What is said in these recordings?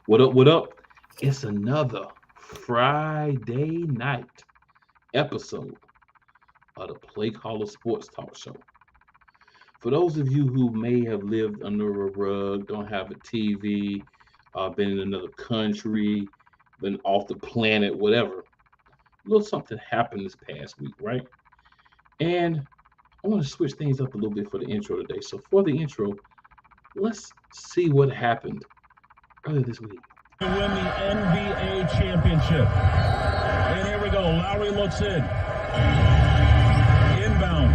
What up? What up? It's another Friday night episode of the Playcallers Sports Talk Show. For those of you who may have lived under a rug, don't have a TV, been in another country, been off the planet, whatever, a little something happened this past week, right? And I want to switch things up a little bit for the intro today. So for the intro, let's see what happened earlier this week. To win the NBA championship. And here we go. Lowry looks in. Inbound.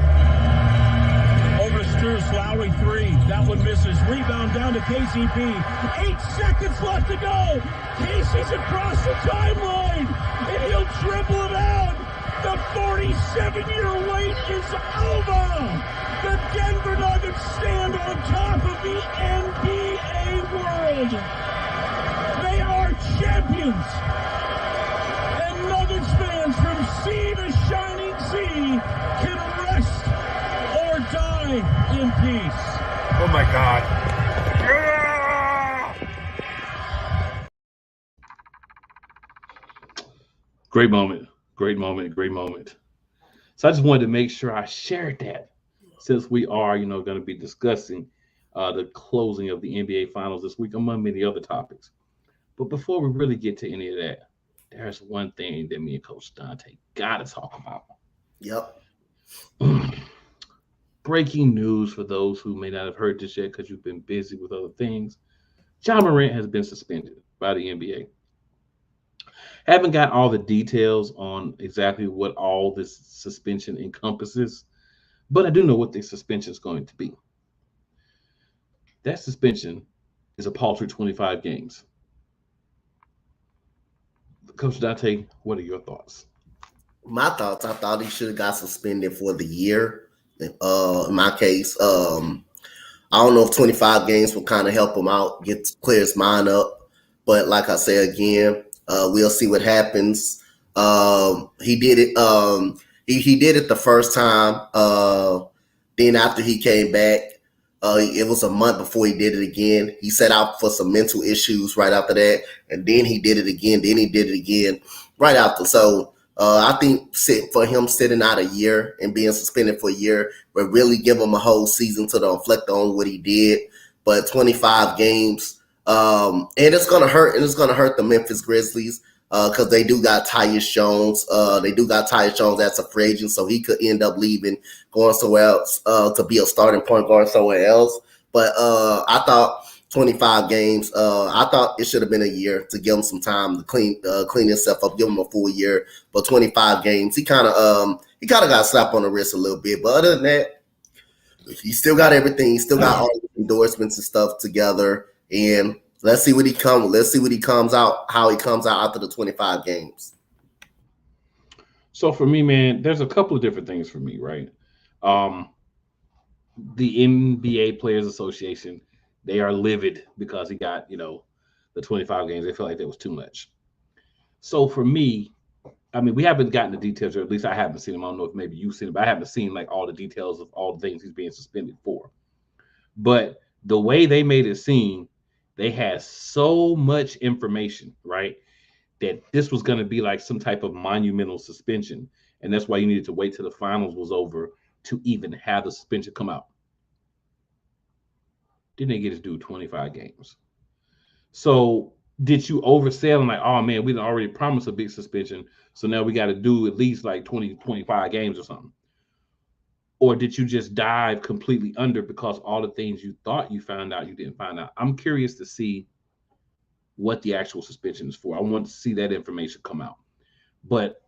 Over Sturz. Lowry three. That one misses. Rebound down to KCP. 8 seconds left to go. Casey's across the timeline. And he'll dribble it out. The 47-year wait is over. The Denver Nuggets stand on top of the NBA world. They are champions. And Nuggets fans from sea to shining sea can rest or die in peace. Oh my God. Great moment. Great moment. Great moment. So I just wanted to make sure I shared that since we are, going to be discussing the closing of the NBA Finals this week, among many other topics. But before we really get to any of that, there's one thing that me and Coach Dante got to talk about. Yep. Breaking news for those who may not have heard this yet because you've been busy with other things. John Morant has been suspended by the NBA. Haven't got all the details on exactly what all this suspension encompasses, but I do know what the suspension is going to be. That suspension is a paltry 25 games. Coach Dante, what are your thoughts? My thoughts, I thought he should have got suspended for the year. In my case, I don't know if 25 games will kind of help him out, clear his mind up. But like I say again, we'll see what happens. He did it. He did it the first time. Then after he came back, it was a month before he did it again. He set out for some mental issues right after that, and then he did it again. Then he did it again right after. So I think for him sitting out a year and being suspended for a year would really give him a whole season to reflect on what he did. But 25 games, and it's gonna hurt. And it's gonna hurt the Memphis Grizzlies because they do got Tyus Jones. They do got Tyus Jones as a free agent, so he could end up leaving, going somewhere else to be a starting point guard somewhere else. But I thought 25 games. I thought it should have been a year to give him some time to clean himself up, give him a full year. But 25 games, he kind of got slapped on the wrist a little bit. But other than that, he still got everything. He still got all the endorsements and stuff together. And let's see what he comes. Let's see what he comes out. How he comes out after the 25 games. So for me, man, there's a couple of different things for me, right? The NBA Players Association, they are livid because he got, the 25 games. They felt like that was too much. So for me, I mean, we haven't gotten the details, or at least I haven't seen them. I don't know if maybe you've seen them, but I haven't seen like all the details of all the things he's being suspended for. But the way they made it seem, they had so much information, right, that this was going to be like some type of monumental suspension. And that's why you needed to wait till the finals was over to even have the suspension come out. Didn't they get to do 25 games? So did you oversell and like, oh man, we already promised a big suspension, so now we got to do at least like 20, 25 games or something? Or did you just dive completely under because all the things you thought you found out, you didn't find out? I'm curious to see what the actual suspension is for. I want to see that information come out. But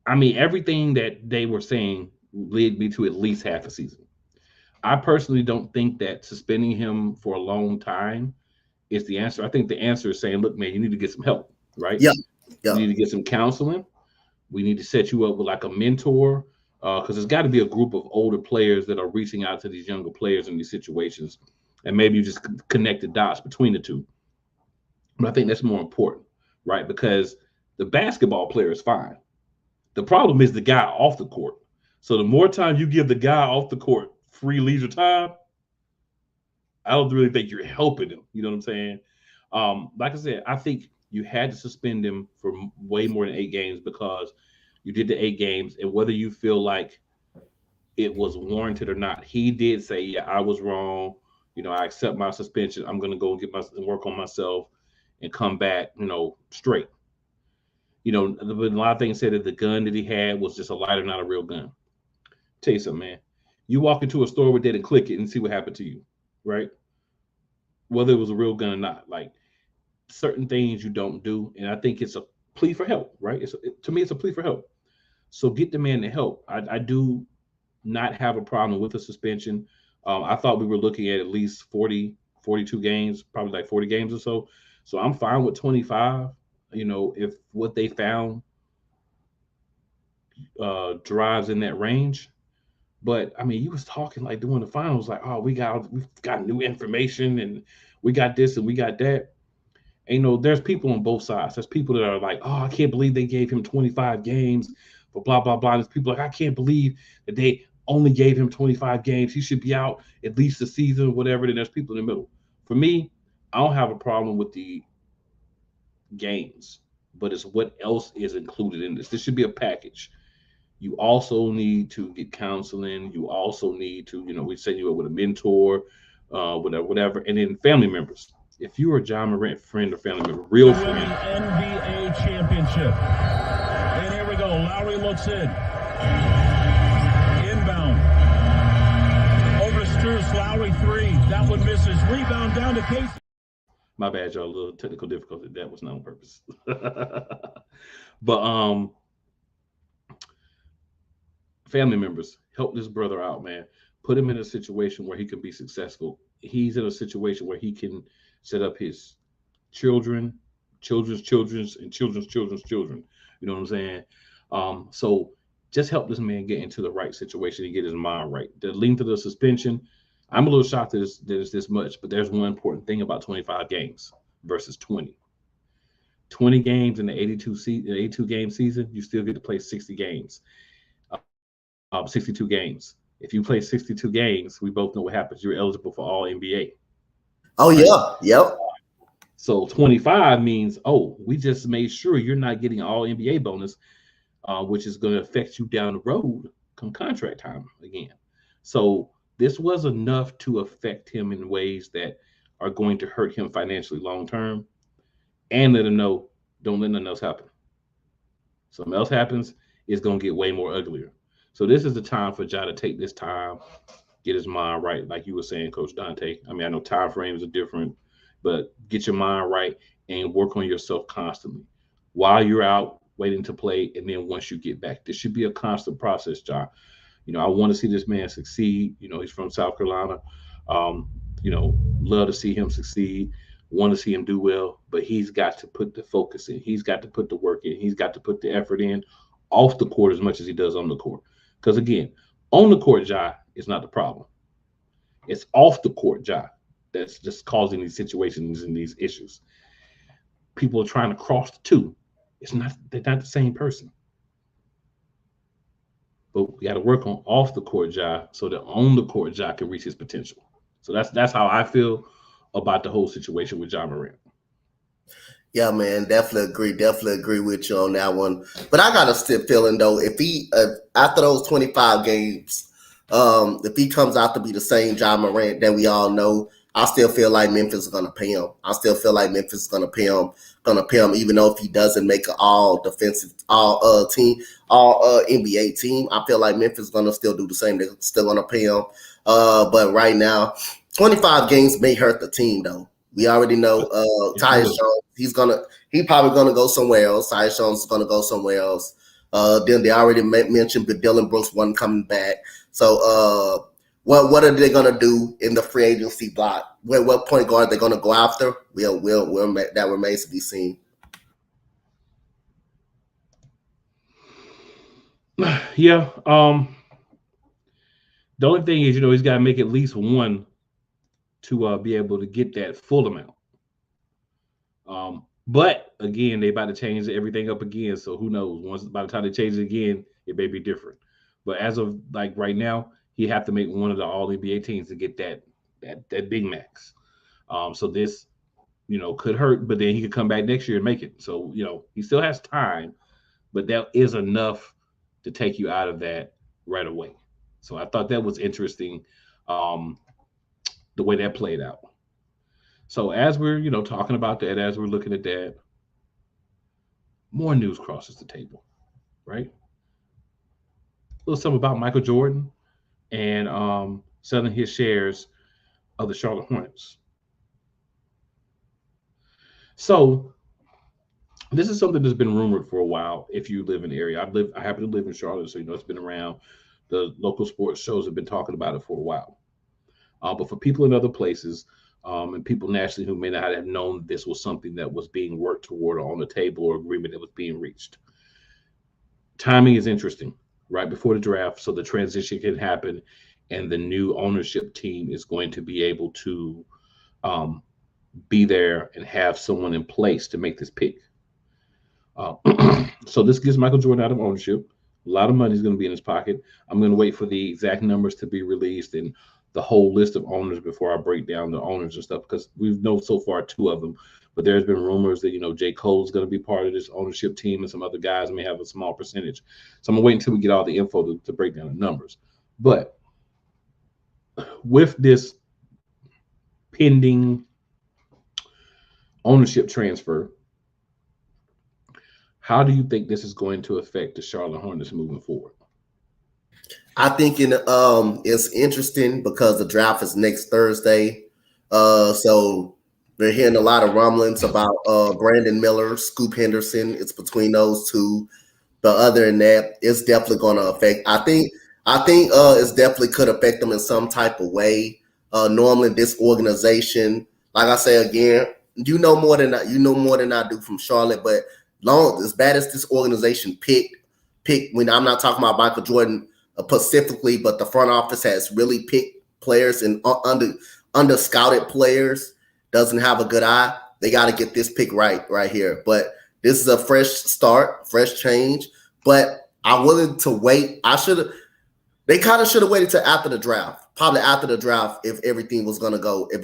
I mean, everything that they were saying led me to at least half a season. I personally don't think that suspending him for a long time is the answer. I think the answer is saying, look, man, you need to get some help, right? Yeah. You need to get some counseling. We need to set you up with like a mentor, because there's got to be a group of older players that are reaching out to these younger players in these situations. And maybe you just connect the dots between the two. But I think that's more important, right? Because the basketball player is fine. The problem is the guy off the court. So the more time you give the guy off the court free leisure time, I don't really think you're helping him. You know what I'm saying? Like I said, I think you had to suspend him for way more than 8 games because you did the 8 games, and whether you feel like it was warranted or not, he did say, "Yeah, I was wrong. I accept my suspension. I'm going to go and get my and work on myself and come back, straight." A lot of things said that the gun that he had was just a lighter, not a real gun. Tell you something, man. You walk into a store with that and click it and see what happened to you, right? Whether it was a real gun or not. Like certain things you don't do, and I think it's a plea for help, right? To me, it's a plea for help. So get the man to help. I do not have a problem with a suspension. I thought we were looking at least 40, 42 games, probably like 40 games or so. So I'm fine with 25. If what they found drives in that range. But I mean, you was talking like during the finals, like, oh, we've got new information and we got this and we got that. And, there's people on both sides. There's people that are like, oh, I can't believe they gave him 25 games for blah blah blah. There's people like, I can't believe that they only gave him 25 games. He should be out at least a season, whatever. Then there's people in the middle. For me, I don't have a problem with the games, but it's what else is included in this. This should be a package. You also need to get counseling. You also need to, we send you up with a mentor, whatever, and then family members. If you're a John Morant friend or family member, real To win friend, the NBA championship. And here we go. Lowry looks in. Inbound. Over Sturz. Lowry three. That one misses. Rebound down to Casey. my bad, y'all. A little technical difficulty. That was not on purpose. But family members, help this brother out, man. Put him in a situation where he can be successful. He's in a situation where he can set up his children, children's, and children's children. You know what I'm saying? So just help this man get into the right situation and get his mind right. The length of the suspension, I'm a little shocked that it's this much, but there's one important thing about 25 games versus 20. 20 games in the 82 game season, you still get to play 60 games, 62 games. If you play 62 games, we both know what happens. You're eligible for all NBA, Oh right? yeah, yep. So 25 means, oh, we just made sure you're not getting all NBA bonus, which is going to affect you down the road come contract time again. So this was enough to affect him in ways that are going to hurt him financially long term, and let him know, don't let nothing else happen. Something else happens, it's gonna get way more uglier. So this is the time for Ja to take this time, get his mind right, like you were saying, Coach Dante. I mean, I know time frames are different, but get your mind right and work on yourself constantly while you're out waiting to play, and then once you get back. This should be a constant process, Ja. I want to see this man succeed. He's from South Carolina. Um, love to see him succeed. Want to see him do well, but he's got to put the focus in. He's got to put the work in. He's got to put the effort in off the court as much as he does on the court. Because again, on the court, Ja is not the problem. It's off the court, Ja, that's just causing these situations and these issues. People are trying to cross the two. It's not. They're not the same person. But we got to work on off the court Ja so that on the court Ja can reach his potential. So that's how I feel about the whole situation with John Morant. Yeah, man, definitely agree with you on that one. But I got a still feeling though, if he after those 25 games, if he comes out to be the same John Morant that we all know, I still feel like Memphis is gonna pay him. I still feel like Memphis is gonna pay him, even though if he doesn't make an all defensive, all NBA team. I feel like Memphis is gonna still do the same. They're still gonna pay him. But right now, 25 games may hurt the team though. We already know Tyus Jones. He probably gonna go somewhere else. Tyus Jones is gonna go somewhere else. Then they already mentioned that Dylan Brooks wasn't coming back. So what are they gonna do in the free agency block? What point guard are they gonna go after? That remains to be seen. Yeah. The only thing is, he's got to make at least one to be able to get that full amount. But again, they about to change everything up again. So who knows? Once by the time they change it again, it may be different. But as of like right now, he have to make one of the All NBA teams to get that big max. So this could hurt, but then he could come back next year and make it. So, he still has time, but that is enough to take you out of that right away. So I thought that was interesting, um, the way that played out. So as we're, talking about that, as we're looking at that, more news crosses the table, right? A little something about Michael Jordan and selling his shares of the Charlotte Hornets. So this is something that's been rumored for a while. If you live in the area, I happen to live in Charlotte, so it's been around. The local sports shows have been talking about it for a while. But for people in other places, and people nationally who may not have known this was something that was being worked toward or on the table or agreement that was being reached, timing is interesting. Right before the draft, so the transition can happen, and the new ownership team is going to be able to um, be there and have someone in place to make this pick. Uh, so this gives Michael Jordan out of ownership. A lot of money is going to be in his pocket. I'm going to wait for the exact numbers to be released and the whole list of owners before I break down the owners and stuff, because we've known so far two of them. But there's been rumors that J. Cole is going to be part of this ownership team, and some other guys may have a small percentage. So I'm gonna wait until we get all the info to break down the numbers. But with this pending ownership transfer, how do you think this is going to affect the Charlotte Hornets moving forward? I think it's interesting because the draft is next Thursday. So we're hearing a lot of rumblings about Brandon Miller, Scoop Henderson. It's between those two. But other than that, it's definitely going to affect. I think it's definitely could affect them in some type of way. Normally, this organization, like I say again, you know more than I do from Charlotte. But long as bad as this organization pick when I'm not talking about Michael Jordan specifically, but the front office has really picked players and under scouted players, doesn't have a good eye. They got to get this pick right here. But this is a fresh start, fresh change. But I wanted to wait. They kind of should have waited till after the draft. Probably after the draft, if everything was gonna go, if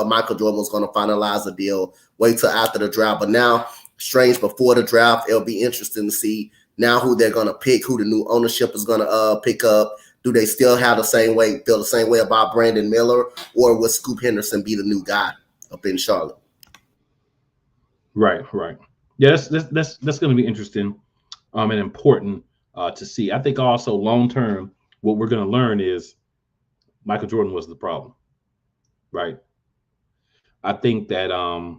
Michael Jordan was gonna finalize a deal, wait till after the draft. But now, strange before the draft, it'll be interesting to see now who they're gonna pick, who the new ownership is gonna pick up. Do they still have feel the same way about Brandon Miller, or will Scoop Henderson be the new guy up in Charlotte? Right, right. Yeah, that's going to be interesting, and important to see. I think also long term, what we're going to learn is Michael Jordan was the problem, right? I think that a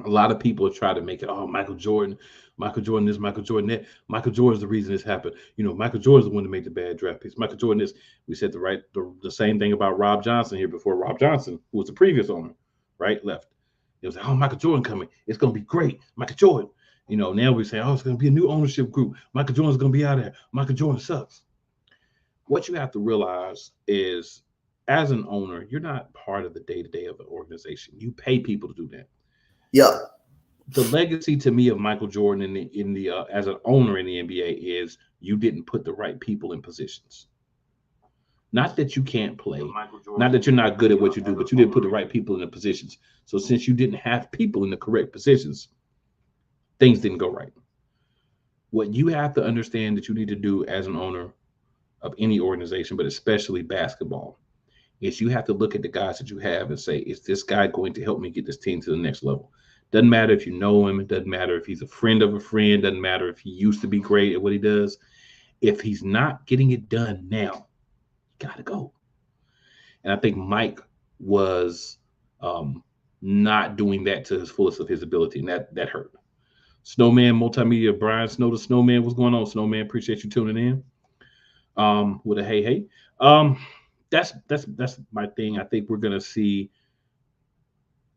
lot of people try to make it, oh, Michael Jordan this, Michael Jordan that. Michael Jordan's the reason this happened. Michael Jordan's the one that made the bad draft picks. Michael Jordan is. We said the same thing about Rob Johnson here before. Rob Johnson, who was the previous owner, right, left. It was like, oh, Michael Jordan coming. It's going to be great. Michael Jordan. Now we're saying, oh, it's going to be a new ownership group. Michael Jordan's going to be out there. Michael Jordan sucks. What you have to realize is, as an owner, you're not part of the day-to-day of the organization. You pay people to do that. Yeah. The legacy to me of Michael Jordan in the as an owner in the NBA is you didn't put the right people in positions. Not that you can't play, not that you're not good at what you do, but you didn't put the right people in the positions. So since you didn't have people in the correct positions, things didn't go right. What you have to understand that you need to do as an owner of any organization, but especially basketball, is you have to look at the guys that you have and say, is this guy going to help me get this team to the next level? Doesn't matter if you know him. It doesn't matter if he's a friend of a friend. Doesn't matter if he used to be great at what he does. If he's not getting it done now, you got to go. And I think Mike was not doing that to his fullest of his ability, and that hurt. Snowman Multimedia, Brian Snow, the Snowman. What's going on, Snowman? Appreciate you tuning in. With a hey. That's my thing. I think we're gonna see.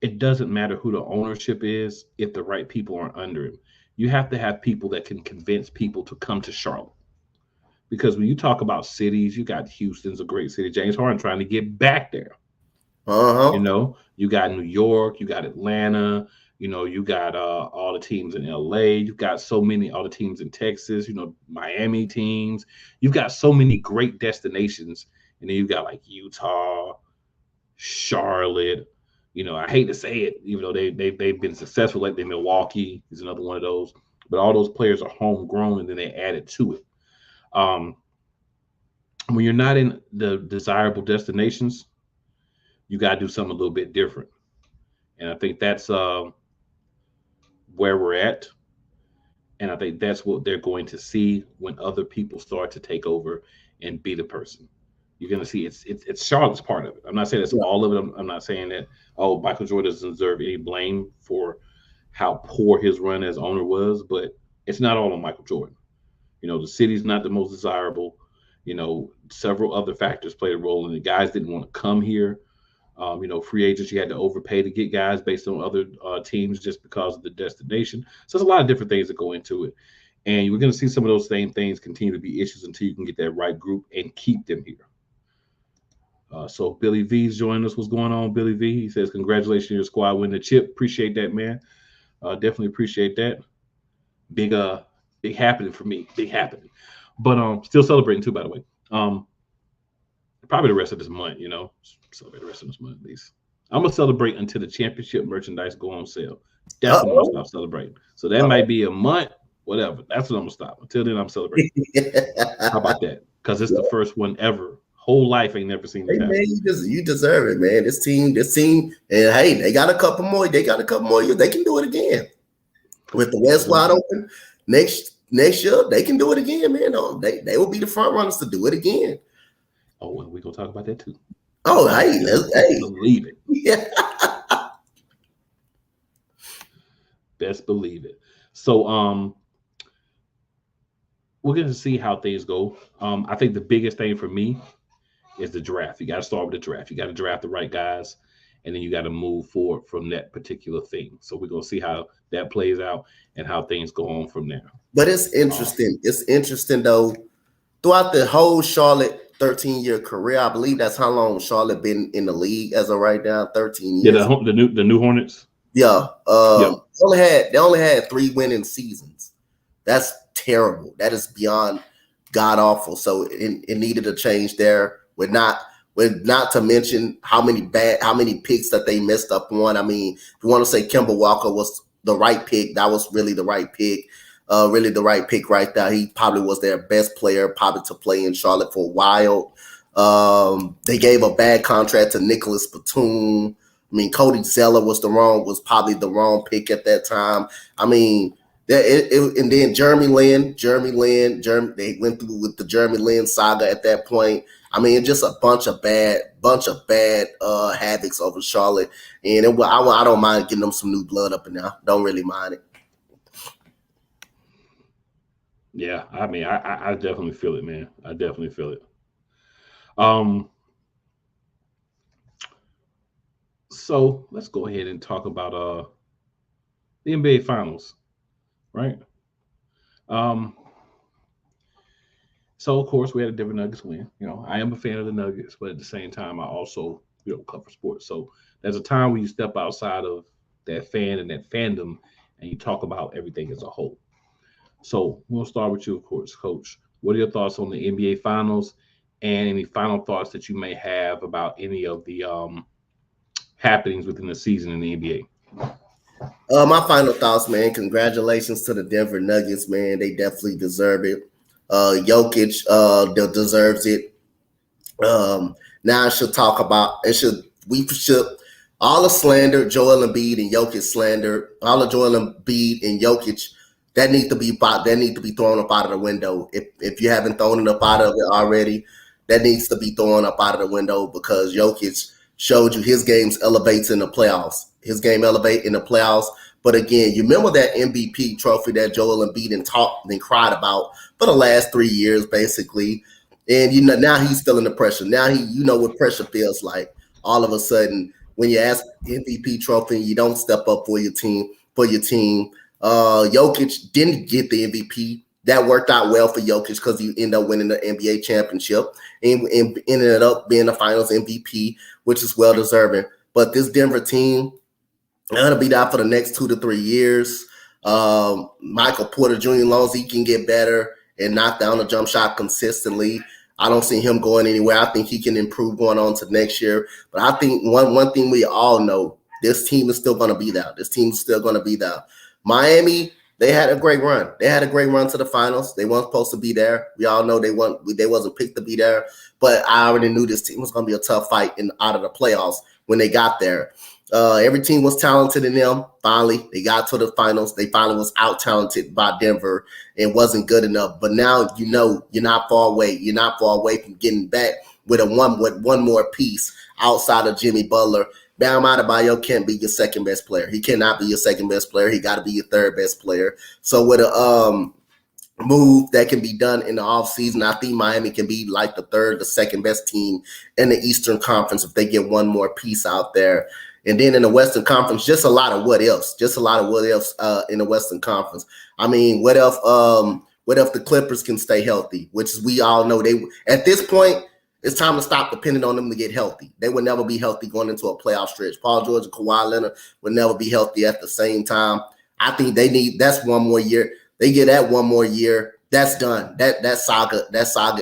It doesn't matter who the ownership is if the right people aren't under him. You have to have people that can convince people to come to Charlotte. Because when you talk about cities, you got Houston's a great city. James Harden trying to get back there. You got New York, you got Atlanta, you got all the teams in LA, you've got all the teams in Texas, Miami teams. You've got so many great destinations, and then you've got like Utah, Charlotte, I hate to say it, even though they've been successful, like the Milwaukee is another one of those. But all those players are homegrown, and then they added to it. Um, when you're not in the desirable destinations, you got to do something a little bit different. And I think that's where we're at. And I think that's what they're going to see when other people start to take over and be the person. You're going to see it's Charlotte's part of it. I'm not saying it's Yeah. all of it. I'm not saying that Michael Jordan doesn't deserve any blame for how poor his run as owner was, but it's not all on Michael Jordan. The city's not the most desirable. Several other factors played a role, and the guys didn't want to come here. Free agents, you had to overpay to get guys based on other teams just because of the destination. So there's a lot of different things that go into it. And you're going to see some of those same things continue to be issues until you can get that right group and keep them here. So Billy V's joining us. What's going on, Billy V? He says, congratulations to your squad winning the chip. Appreciate that, man. Definitely appreciate that. Big happening for me. Big happening. But still celebrating too, by the way. Probably the rest of this month, celebrate the rest of this month at least. I'm gonna celebrate until the championship merchandise go on sale. That's when I'm gonna stop celebrating. So that might be a month, whatever. That's when I'm gonna stop. Until then, I'm celebrating. How about that? Because it's the first one ever. Whole life ain't never seen this happen. Man, you deserve it, man. This team, and hey, they got a couple more. They got a couple more years. They can do it again with the West wide open next year. They can do it again, man. Oh, they will be the front runners to do it again. Oh, and we're gonna talk about that too. Oh, hey, believe it. Yeah. Best believe it. So we're going to see how things go. I think the biggest thing for me is the draft. You got to start with the draft. You got to draft the right guys, and then you got to move forward from that particular thing. So we're going to see how that plays out and how things go on from there. But it's interesting. It's interesting, though. Throughout the whole Charlotte 13-year career, I believe that's how long Charlotte been in the league as of right now, 13 years. Yeah, the new Hornets. Yeah. They only had 3 winning seasons. That's terrible. That is beyond god awful. So it needed a change there. With not to mention how many picks that they messed up on. I mean, if you want to say Kemba Walker was the right pick, that was really the right pick. Really the right pick right there. He probably was their best player, probably to play in Charlotte for a while. They gave a bad contract to Nicholas Batum. I mean, Cody Zeller was probably the wrong pick at that time. I mean, and then Jeremy Lin, they went through with the Jeremy Lin saga at that point. I mean, just a bunch of bad havocs over Charlotte, and I don't mind getting them some new blood up in there. Don't really mind it. Yeah, I mean, I definitely feel it, man. I definitely feel it. So let's go ahead and talk about the NBA Finals, right? So of course we had a Denver Nuggets win. I am a fan of the Nuggets, but at the same time, I also cover sports. So there's a time when you step outside of that fan and that fandom, and you talk about everything as a whole. So we'll start with you, of course, Coach. What are your thoughts on the NBA Finals, and any final thoughts that you may have about any of the happenings within the season in the NBA? My final thoughts, man. Congratulations to the Denver Nuggets, man. They definitely deserve it. Jokic deserves it. Now we should all the slander, Joel Embiid and Jokic slander, all the Joel Embiid and Jokic, that need to be thrown up out of the window. If you haven't thrown it up out of it already, that needs to be thrown up out of the window, because Jokic showed you his games elevates in the playoffs. His game elevate in the playoffs. But again, you remember that MVP trophy that Joel Embiid and cried about for the last 3 years, basically. And now he's feeling the pressure. Now what pressure feels like. All of a sudden, when you ask MVP trophy, you don't step up for your team. Jokic didn't get the MVP. That worked out well for Jokic because he ended up winning the NBA championship and ended up being the Finals MVP, which is well deserving. But this Denver team, they're going to be out for the next 2 to 3 years. Michael Porter Jr., as long as he can get better and knock down the jump shot consistently, I don't see him going anywhere. I think he can improve going on to next year. But I think one thing we all know, this team is still going to be there. This team is still going to be there. Miami, they had a great run. They had a great run to the finals. They weren't supposed to be there. We all know they wasn't picked to be there. But I already knew this team was going to be a tough fight out of the playoffs when they got there. Every team was talented in them. Finally, they got to the finals. They finally was out talented by Denver and wasn't good enough. But now you know you're not far away. You're not far away from getting back with one more piece outside of Jimmy Butler. Bam Adebayo can't be your second best player. He cannot be your second best player. He got to be your third best player. So with a move that can be done in the offseason, I think Miami can be like the second best team in the Eastern Conference if they get one more piece out there. And then in the Western Conference, just a lot of what ifs. Just a lot of what ifs in the Western Conference. I mean, what if the Clippers can stay healthy? Which is, we all know they at this point, it's time to stop depending on them to get healthy. They would never be healthy going into a playoff stretch. Paul George and Kawhi Leonard would never be healthy at the same time. I think that's one more year. They get that one more year. That's done. That saga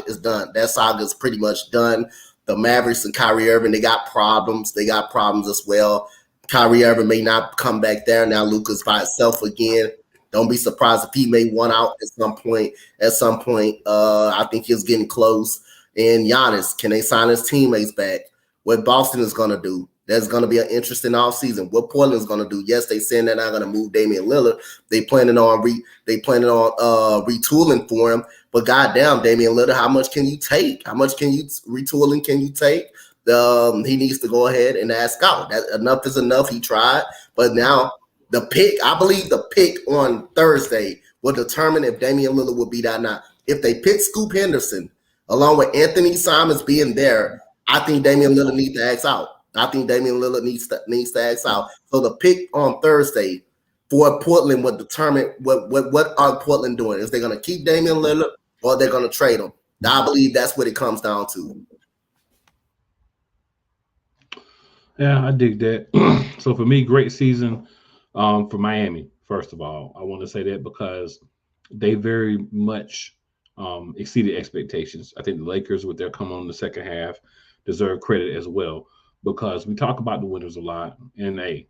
is done. That saga is pretty much done. The Mavericks and Kyrie Irving, they got problems. They got problems as well. Kyrie Irving may not come back there. Now Luka's by itself again. Don't be surprised if he may one out at some point. I think he's getting close. And Giannis, can they sign his teammates back? What Boston is going to do? There's going to be an interesting offseason. What Portland's going to do? Yes, they saying they're not going to move Damian Lillard. They planning on retooling for him. But goddamn, Damian Lillard, how much can you take? How much retooling can you take? He needs to go ahead and ask out. That enough is enough. He tried, but now I believe the pick on Thursday will determine if Damian Lillard will be that or not. If they pick Scoop Henderson, along with Anthony Simons being there, I think Damian Lillard needs to ask out. I think Damian Lillard needs to ask out. So the pick on Thursday for Portland would determine what are Portland doing. Is they going to keep Damian Lillard or they're going to trade him? I believe that's what it comes down to. Yeah, I dig that. So for me, great season for Miami. First of all, I want to say that because they very much exceeded expectations. I think the Lakers, with their come on in the second half, deserve credit as well, because we talk about the winners a lot. And it's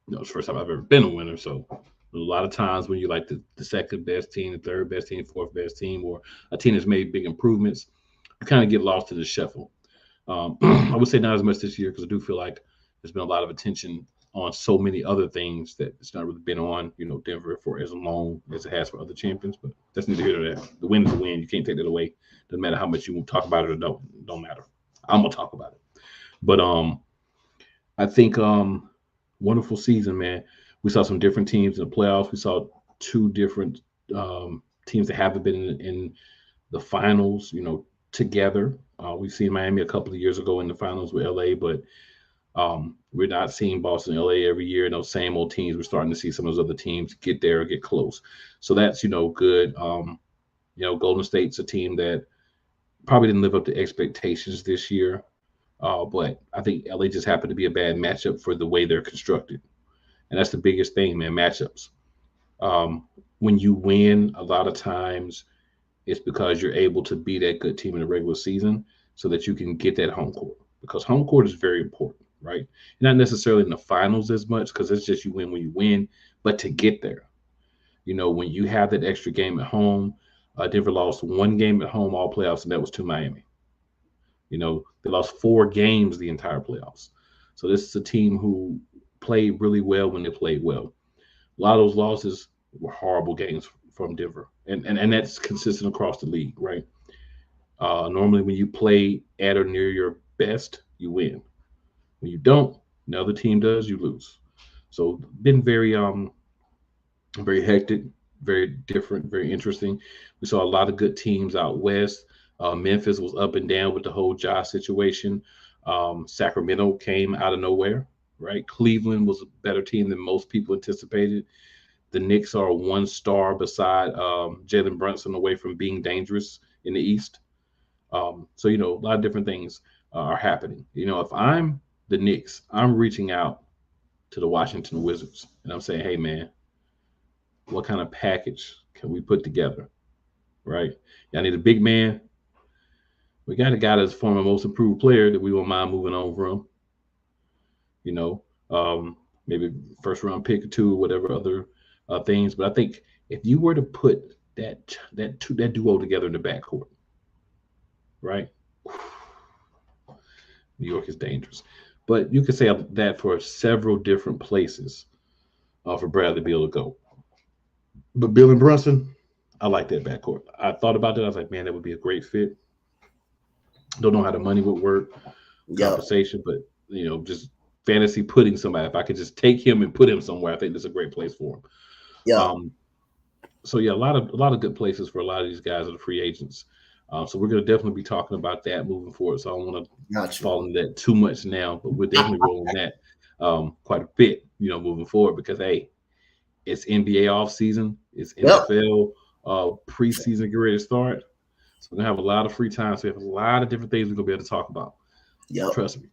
the first time I've ever been a winner. So a lot of times when you like the second best team, the third best team, fourth best team, or a team that's made big improvements, you kind of get lost in the shuffle. I would say not as much this year because I do feel like there's been a lot of attention on so many other things that it's not really been on, Denver for as long as it has for other champions. But that's neither here nor there. The win is a win. You can't take that away. Doesn't matter how much you talk about it or don't matter. I'm gonna talk about it. But I think wonderful season, man. We saw some different teams in the playoffs. We saw two different teams that haven't been in the finals, together. We've seen Miami a couple of years ago in the finals with LA, but we're not seeing Boston and LA every year. Those same old teams. We're starting to see some of those other teams get there or get close. So that's, good. Golden State's a team that probably didn't live up to expectations this year. But I think LA just happened to be a bad matchup for the way they're constructed. And that's the biggest thing, man, matchups. When you win, a lot of times it's because you're able to be that good team in the regular season so that you can get that home court. Because home court is very important, right? Not necessarily in the finals as much because it's just you win when you win, but to get there. When you have that extra game at home, Denver lost one game at home all playoffs, and that was to Miami. They lost 4 games the entire playoffs. So this is a team who played really well when they played well. A lot of those losses were horrible games from Denver. And that's consistent across the league, right? Normally when you play at or near your best, you win. When you don't, another team does, you lose. So been very very hectic, very different, very interesting. We saw a lot of good teams out west. Memphis was up and down with the whole Ja situation. Sacramento came out of nowhere, right? Cleveland was a better team than most people anticipated. The Knicks are 1 star beside Jalen Brunson away from being dangerous in the East. So, a lot of different things are happening. If I'm the Knicks, I'm reaching out to the Washington Wizards and I'm saying, hey, man, what kind of package can we put together, right? Y'all need a big man. We got a guy that's former most improved player that we won't mind moving on from. you know, maybe first round pick or two, or whatever other things. But I think if you were to put that duo together in the backcourt, right? New York is dangerous, but you could say that for several different places for Bradley Beal to go. But Bill and Brunson, I like that backcourt. I thought about that. I was like, man, that would be a great fit. Don't know how the money would work, Yep. compensation, but just fantasy putting somebody. If I could just take him and put him somewhere, I think that's a great place for him. Yep. So yeah, a lot of good places for a lot of these guys are the free agents. So we're going to definitely be talking about that moving forward. So I don't want to Got you. fall into that too much now, but we're definitely rolling that quite a bit, moving forward because hey, it's NBA off season, it's Yep. NFL preseason get ready to start. So we're gonna have a lot of free time. So we have a lot of different things we're gonna be able to talk about. Yep. Trust me,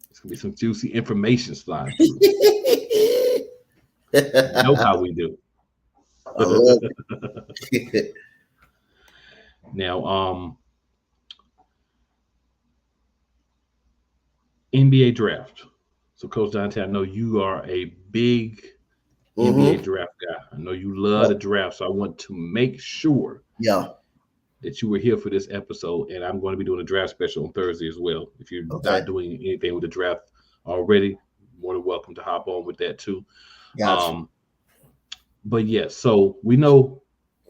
it's gonna be some juicy information sliding through. You know how we do. I love it. Now, NBA draft. So, Coach Dante, I know you are a big NBA Mm-hmm. draft guy. I know you love Yep. the draft, so I want to make sure Yeah. that you were here for this episode, and I'm going to be doing a draft special on Thursday as well. If you're Okay. not doing anything with the draft already, more than welcome to hop on with that too. Got you. Um, but yeah, so we know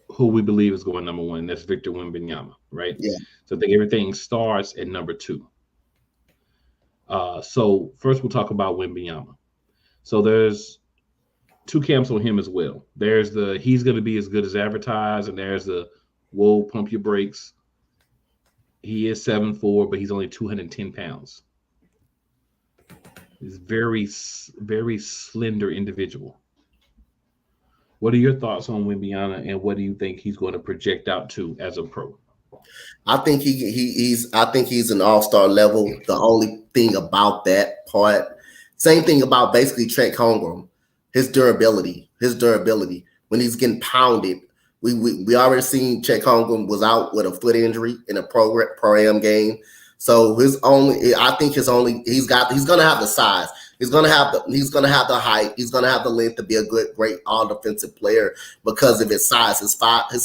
who we believe is going number one, and that's Victor Wembanyama, right? Yeah. So I think everything starts at number two. So first we'll talk about Wembanyama. So there's two camps on him as well. There's the he's going to be as good as advertised, and there's the whoa, pump your brakes. He is 7'4", but he's only 210 pounds. He's very slender individual. What are your thoughts on Wimbiana, and what do you think he's going to project out to as a pro? I think he's an all-star level. The only thing about that part, same thing about basically Trent Holmgren, his durability. When he's getting pounded, we already seen Chet Holmgren was out with a foot injury in a pro-am game. So I think he's gonna have the size. He's gonna have the height. He's gonna have the length to be a great all defensive player because of his size. His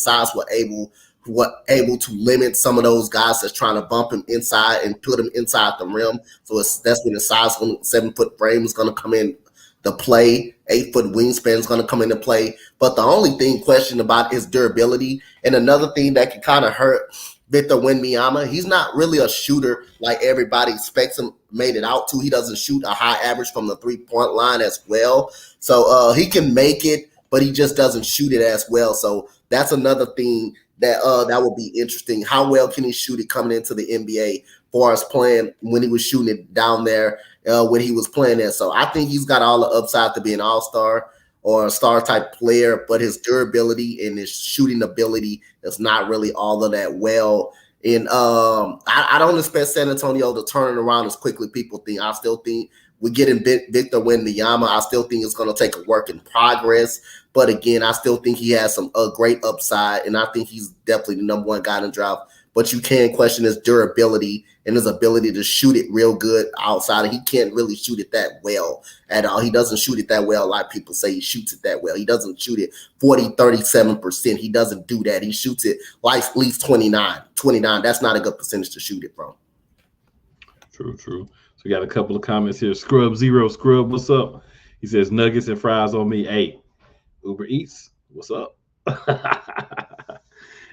size able to limit some of those guys that's trying to bump him inside and put him inside the rim. So that's when the size 7-foot frame is going to come in the play. 8-foot wingspan is going to come into play. But the only thing questioned about is durability. And another thing that can kind of hurt Victor Wembanyama, he's not really a shooter like everybody expects him made it out to. He doesn't shoot a high average from the 3-point line as well. So he can make it, but he just doesn't shoot it as well. So that's another thing that would be interesting. How well can he shoot it coming into the NBA for us playing when he was shooting it down there when he was playing there? So I think he's got all the upside to be an all-star or a star type player, but his durability and his shooting ability is not really all of that well. And I don't expect San Antonio to turn it around as quickly people think. I still think we're getting Victor Wembanyama. I still think it's going to take a work in progress. But again, I still think he has a great upside, and I think he's definitely the number one guy in the draft. But you can question his durability and his ability to shoot it real good outside. He can't really shoot it that well at all. He doesn't shoot it that well like people say he shoots it that well. He doesn't shoot it 37%. He doesn't do that. He shoots it like at least 29. That's not a good percentage to shoot it from. True, true. So we got a couple of comments here. Scrub, what's up? He says nuggets and fries on me. Hey, Uber Eats, what's up?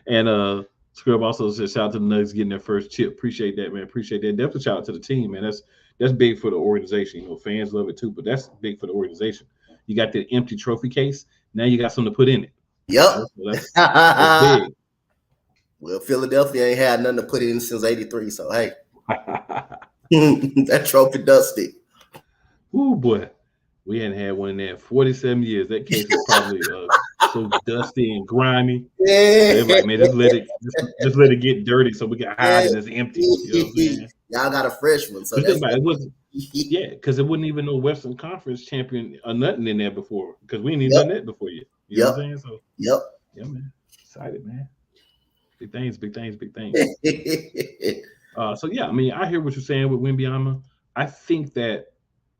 And Scrub also says shout out to the Nuggets getting their first chip. Appreciate that, man. Appreciate that. Definitely shout out to the team, man. That's big for the organization. Fans love it too, but that's big for the organization. You got the empty trophy case. Now you got something to put in it. Yep. So that's big. Well, Philadelphia ain't had nothing to put it in since '83. So hey, that trophy does stick. Ooh boy, we hadn't had one in there in 47 years. That case is probably so dusty and grimy. Yeah. So like, man, just let it get dirty so we can hide it as empty. You know what I'm saying? Y'all got a fresh one, so that's it wasn't. Yeah, because it wasn't even no Western Conference champion or nothing in there before. Because we ain't even done that before yet. You know what I'm saying? So yeah, man, excited, man. Big things. So yeah, I mean, I hear what you're saying with Wembanyama. I think that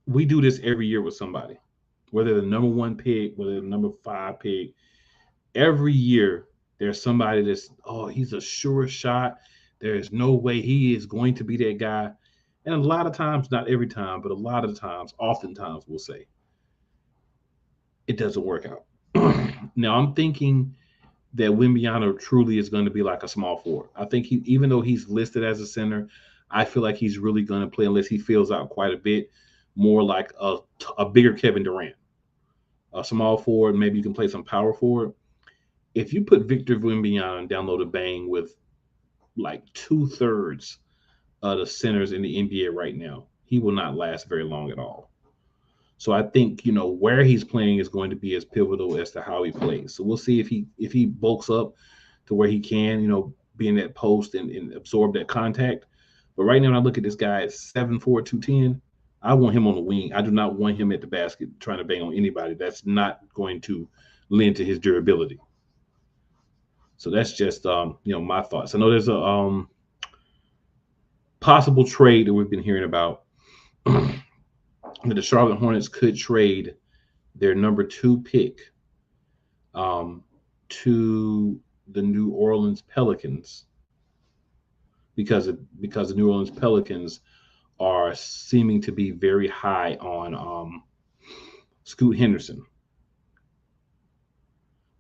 we do this every year with somebody, whether the number one pick, whether the number five pick. Every year, there's somebody that's, oh, he's a sure shot. There is no way he is going to be that guy. And a lot of times, not every time, but a lot of times, oftentimes, we'll say it doesn't work out. Now, I'm thinking that Wimbiano truly is going to be like a small forward. I think he, even though he's listed as a center, I feel like he's really going to play unless he fills out quite a bit more like a bigger Kevin Durant, a small forward. Maybe you can play some power forward. If you put Victor Wembanyama down low to bang with like 2/3 of the centers in the NBA right now, he will not last very long at all. So I think where he's playing is going to be as pivotal as to how he plays. So we'll see if he bulks up to where he can be in that post and absorb that contact. But right now, when I look at this guy at 7'4", 210, I want him on the wing. I do not want him at the basket trying to bang on anybody. That's not going to lend to his durability. So that's just my thoughts. I know there's a possible trade that we've been hearing about that the Charlotte Hornets could trade their number 2 pick to the New Orleans Pelicans because the New Orleans Pelicans are seeming to be very high on Scoot Henderson.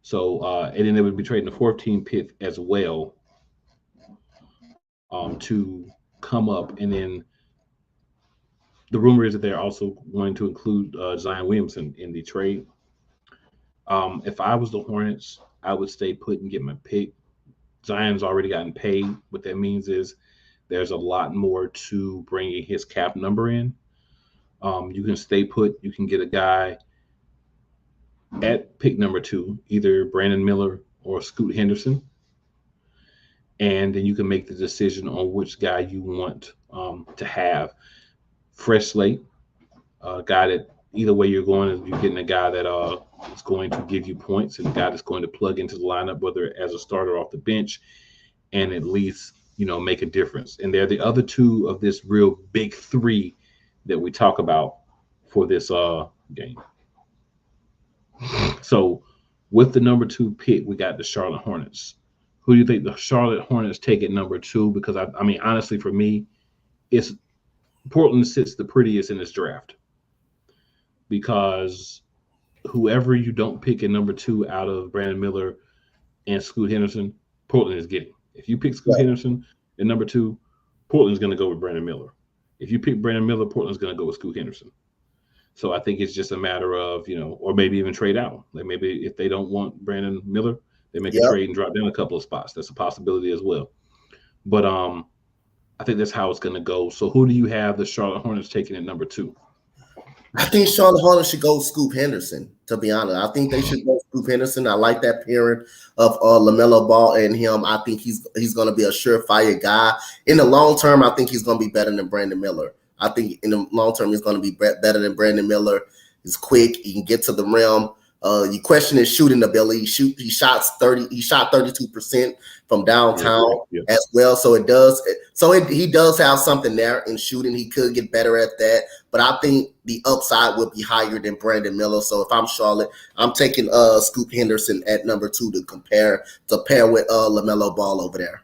So and then they would be trading the 14 pick as well to come up, and then the rumor is that they're also going to include Zion Williamson in the trade. If I was the Hornets, I would stay put and get my pick. Zion's already gotten paid. What that means is there's a lot more to bringing his cap number in. You can stay put. You can get a guy at pick number 2, either Brandon Miller or Scoot Henderson. And then you can make the decision on which guy you want to have. Fresh slate, a guy that either way you're going, you're getting a guy that is going to give you points and a guy that's going to plug into the lineup, whether as a starter off the bench, and at least make a difference. And they're the other two of this real big 3 that we talk about for this game. So with the number 2 pick, we got the Charlotte Hornets. Who do you think the Charlotte Hornets take at number 2? Because I mean, honestly, for me, it's Portland sits the prettiest in this draft because whoever you don't pick at number 2 out of Brandon Miller and Scoot Henderson, Portland is getting. If you pick Scoot Henderson at number 2, Portland's going to go with Brandon Miller. If you pick Brandon Miller, Portland's going to go with Scoot Henderson. So I think it's just a matter of, or maybe even trade out. Like maybe if they don't want Brandon Miller, they make a trade and drop down a couple of spots. That's a possibility as well. But I think that's how it's going to go. So who do you have the Charlotte Hornets taking at number 2? I think Charlotte Hornets should go Scoop Henderson, to be honest. I think they should go Scoop Henderson. I like that pairing of LaMelo Ball and him. I think he's going to be a surefire guy. In the long term, I think he's going to be better than Brandon Miller. I think in the long term, he's going to be better than Brandon Miller. He's quick. He can get to the rim. You question his shooting ability. He shot 32% from downtown as well. So it does. So he does have something there in shooting. He could get better at that. But I think the upside would be higher than Brandon Miller. So if I'm Charlotte, I'm taking Scoop Henderson at number 2 to pair with LaMelo Ball over there.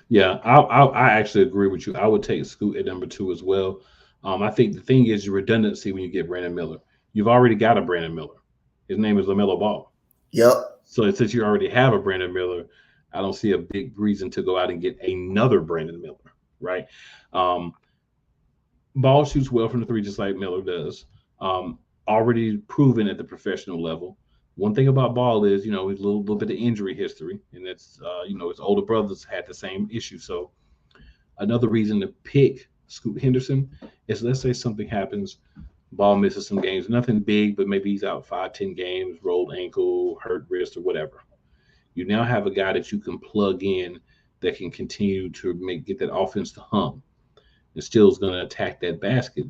Yeah, I actually agree with you. I would take Scoot at number 2 as well. I think the thing is your redundancy when you get Brandon Miller. You've already got a Brandon Miller. His name is LaMelo Ball. Yep. So since you already have a Brandon Miller, I don't see a big reason to go out and get another Brandon Miller, right? Ball shoots well from the 3 just like Miller does. Already proven at the professional level. One thing about Ball is, he's a little bit of injury history, and that's, his older brothers had the same issue. So another reason to pick Scoot Henderson is, let's say something happens, Ball misses some games, nothing big, but maybe he's out 5-10 games, rolled ankle, hurt wrist, or whatever. You now have a guy that you can plug in that can continue to get that offense to hum and still is going to attack that basket.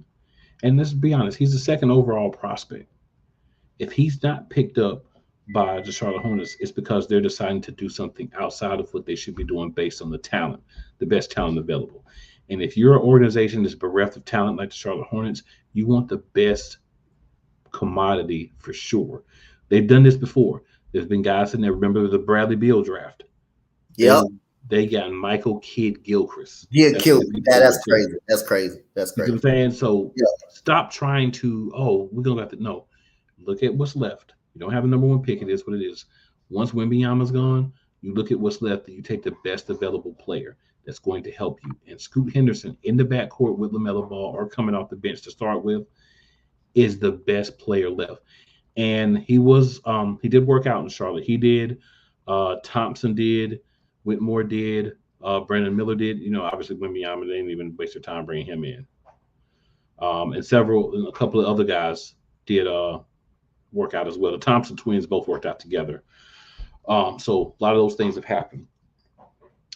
And let's be honest, he's the 2nd overall prospect. If he's not picked up by the Charlotte Hornets, it's because they're deciding to do something outside of what they should be doing based on the talent, the best talent available. And if you're an organization that's bereft of talent like the Charlotte Hornets, you want the best commodity for sure. They've done this before. There's been guys in there. Remember the Bradley Beal draft? They Yep. they got Michael Kidd Gilchrist. Yeah, That's kill. what people Yeah, forget that's too. crazy. That's crazy. That's You see what I'm crazy. saying? So Yeah. stop trying to, oh, we're gonna have to no. Look at what's left. You don't have a number one pick. It is what it is. Once Wembanyama's gone, you look at what's left and you take the best available player that's going to help you. And Scoot Henderson in the backcourt with LaMelo Ball or coming off the bench to start with is the best player left. And he did work out in Charlotte. He did, Thompson did, Whitmore did, Brandon Miller did. Obviously Wembanyama, they didn't even waste their time bringing him in. And a couple of other guys did work out as well. The Thompson twins both worked out together. So a lot of those things have happened.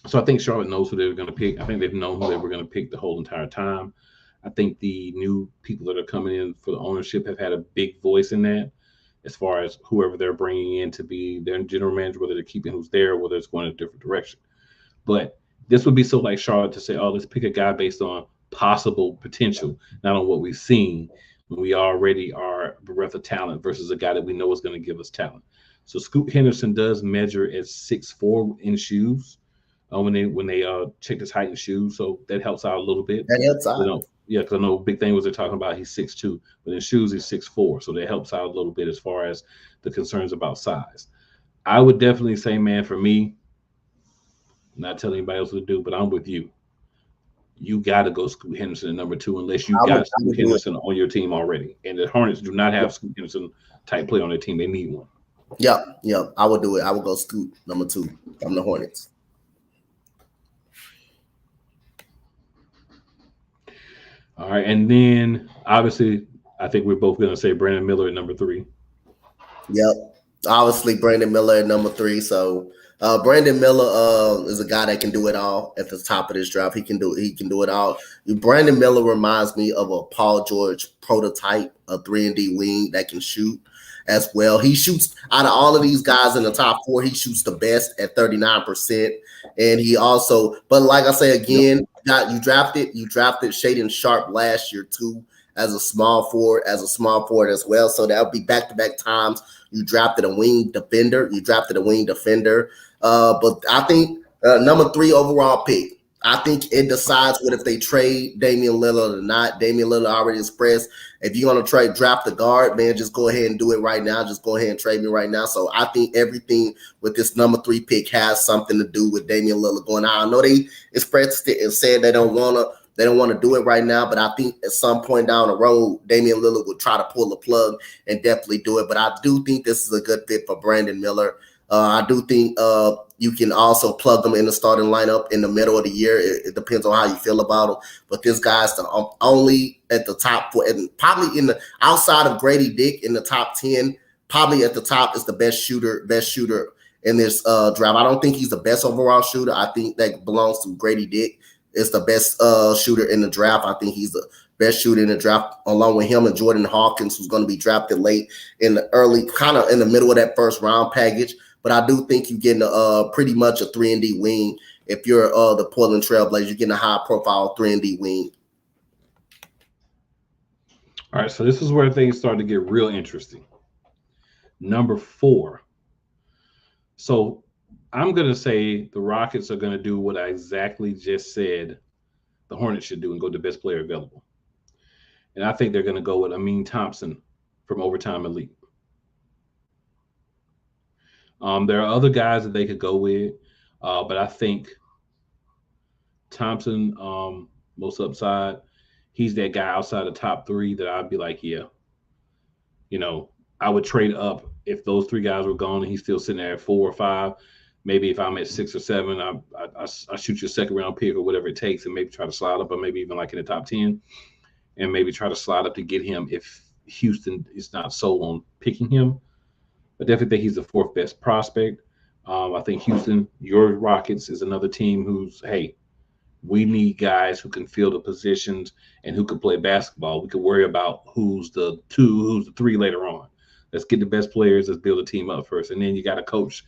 So I think Charlotte knows who they were going to pick. I think they've known who they were going to pick the whole entire time. I think the new people that are coming in for the ownership have had a big voice in that, as far as whoever they're bringing in to be their general manager, whether they're keeping who's there, whether it's going in a different direction. But this would be so like Charlotte to say, oh, let's pick a guy based on possible potential, not on what we've seen. We already are bereft of talent versus a guy that we know is going to give us talent. So Scoot Henderson does measure at 6'4" in shoes when they check his height in shoes, so that helps out a little bit. That helps out. Yeah, because I know big thing was they're talking about he's 6'2", but in shoes he's 6'4", so that helps out a little bit as far as the concerns about size. I would definitely say, man, for me, not telling anybody else what to do, but I'm with you. You got to go Scoot Henderson at number 2 unless you got Scoot Henderson on your team already. And the Hornets do not have Scoot Henderson type play on their team. They need one. Yep. I would do it. I would go Scoot number 2 from the Hornets. All right, and then obviously, I think we're both going to say Brandon Miller at number 3. Yep. Obviously, Brandon Miller at number 3. So Brandon Miller is a guy that can do it all at the top of this draft. He can do it all. Brandon Miller reminds me of a Paul George prototype, a 3-and-D wing that can shoot as well. He shoots out of all of these guys in the top 4. He shoots the best at 39%. And he also, but like I say again, you drafted Shaedon Sharpe last year too as a small forward as well. So that would be back-to-back times you drafted a wing defender. But I think number 3 overall pick. I think it decides what if they trade Damian Lillard or not. Damian Lillard already expressed, if you're going to draft the guard, man, just go ahead and do it right now. Just go ahead and trade me right now. So I think everything with this number 3 pick has something to do with Damian Lillard going out. I know they expressed it and said they don't want to do it right now, but I think at some point down the road, Damian Lillard will try to pull the plug and definitely do it. But I do think this is a good fit for Brandon Miller. I do think you can also plug them in the starting lineup in the middle of the year. It depends on how you feel about them. But this guy's the only at the top, and probably in the outside of Grady Dick in the top 10, probably at the top is the best shooter in this draft. I don't think he's the best overall shooter. I think that belongs to Grady Dick. Is the best shooter in the draft. I think he's the best shooter in the draft, along with him and Jordan Hawkins, who's going to be drafted late in the early, kind of in the middle of that first round package. But I do think you're getting pretty much a 3-and-D wing. If you're the Portland Trailblazers, you're getting a high-profile 3-and-D wing. All right, so this is where things start to get real interesting. Number 4. So I'm going to say the Rockets are going to do what I exactly just said the Hornets should do and go to the best player available. And I think they're going to go with Amin Thompson from Overtime Elite. There are other guys that they could go with, but I think Thompson, most upside, he's that guy outside the top 3 that I'd be like, yeah, I would trade up if those 3 guys were gone and he's still sitting there at 4 or 5. Maybe if I'm at 6 or 7, I shoot your second round pick or whatever it takes and maybe try to slide up, or maybe even like in the top 10, and maybe try to slide up to get him if Houston is not sold on picking him. I definitely think he's the 4th best prospect. I think Houston, your Rockets, is another team who's, hey, we need guys who can fill the positions and who can play basketball. We can worry about who's the 2, who's the 3 later on. Let's get the best players. Let's build a team up first. And then you got a coach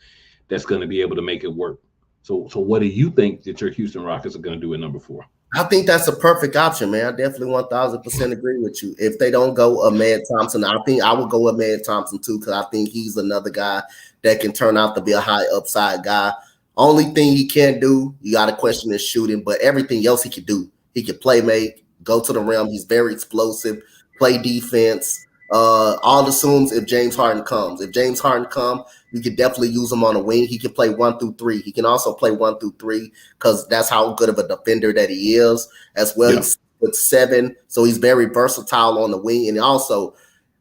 that's going to be able to make it work. So what do you think that your Houston Rockets are going to do at number 4? I think that's a perfect option, man. I definitely 1000% agree with you. If they don't go Ahmed Thompson, I think I would go Ahmed Thompson too, because I think he's another guy that can turn out to be a high upside guy. Only thing he can't do, you got to question his shooting, but everything else he can do. He can play make, go to the rim. He's very explosive, play defense. All assumes if James Harden comes. If James Harden come, you could definitely use him on a wing. He can play 1 through 3. He can also play 1 through 3 because that's how good of a defender that he is. As well, Yeah. he's with 7, so he's very versatile on the wing. And also,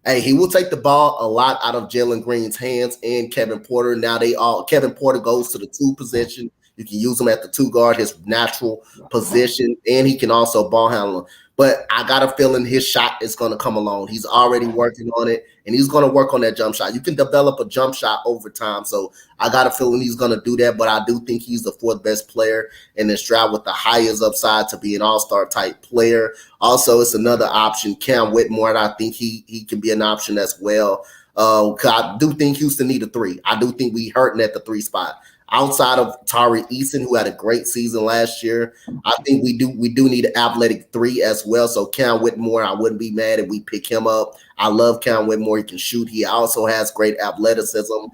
hey, he will take the ball a lot out of Jalen Green's hands and Kevin Porter. Now Kevin Porter goes to the 2 position. You can use him at the 2 guard, his natural position, and he can also ball handle. But I got a feeling his shot is going to come along. He's already working on it, and he's going to work on that jump shot. You can develop a jump shot over time. So I got a feeling he's going to do that, but I do think he's the 4th best player in this draft with the highest upside to be an all-star type player. Also, it's another option, Cam Whitmore, and I think he can be an option as well. I do think Houston need a 3. I do think we hurting at the 3 spot. Outside of Tari Eason, who had a great season last year, I think we do need an athletic 3 as well. So Cam Whitmore, I wouldn't be mad if we pick him up. I love Cam Whitmore. He can shoot. He also has great athleticism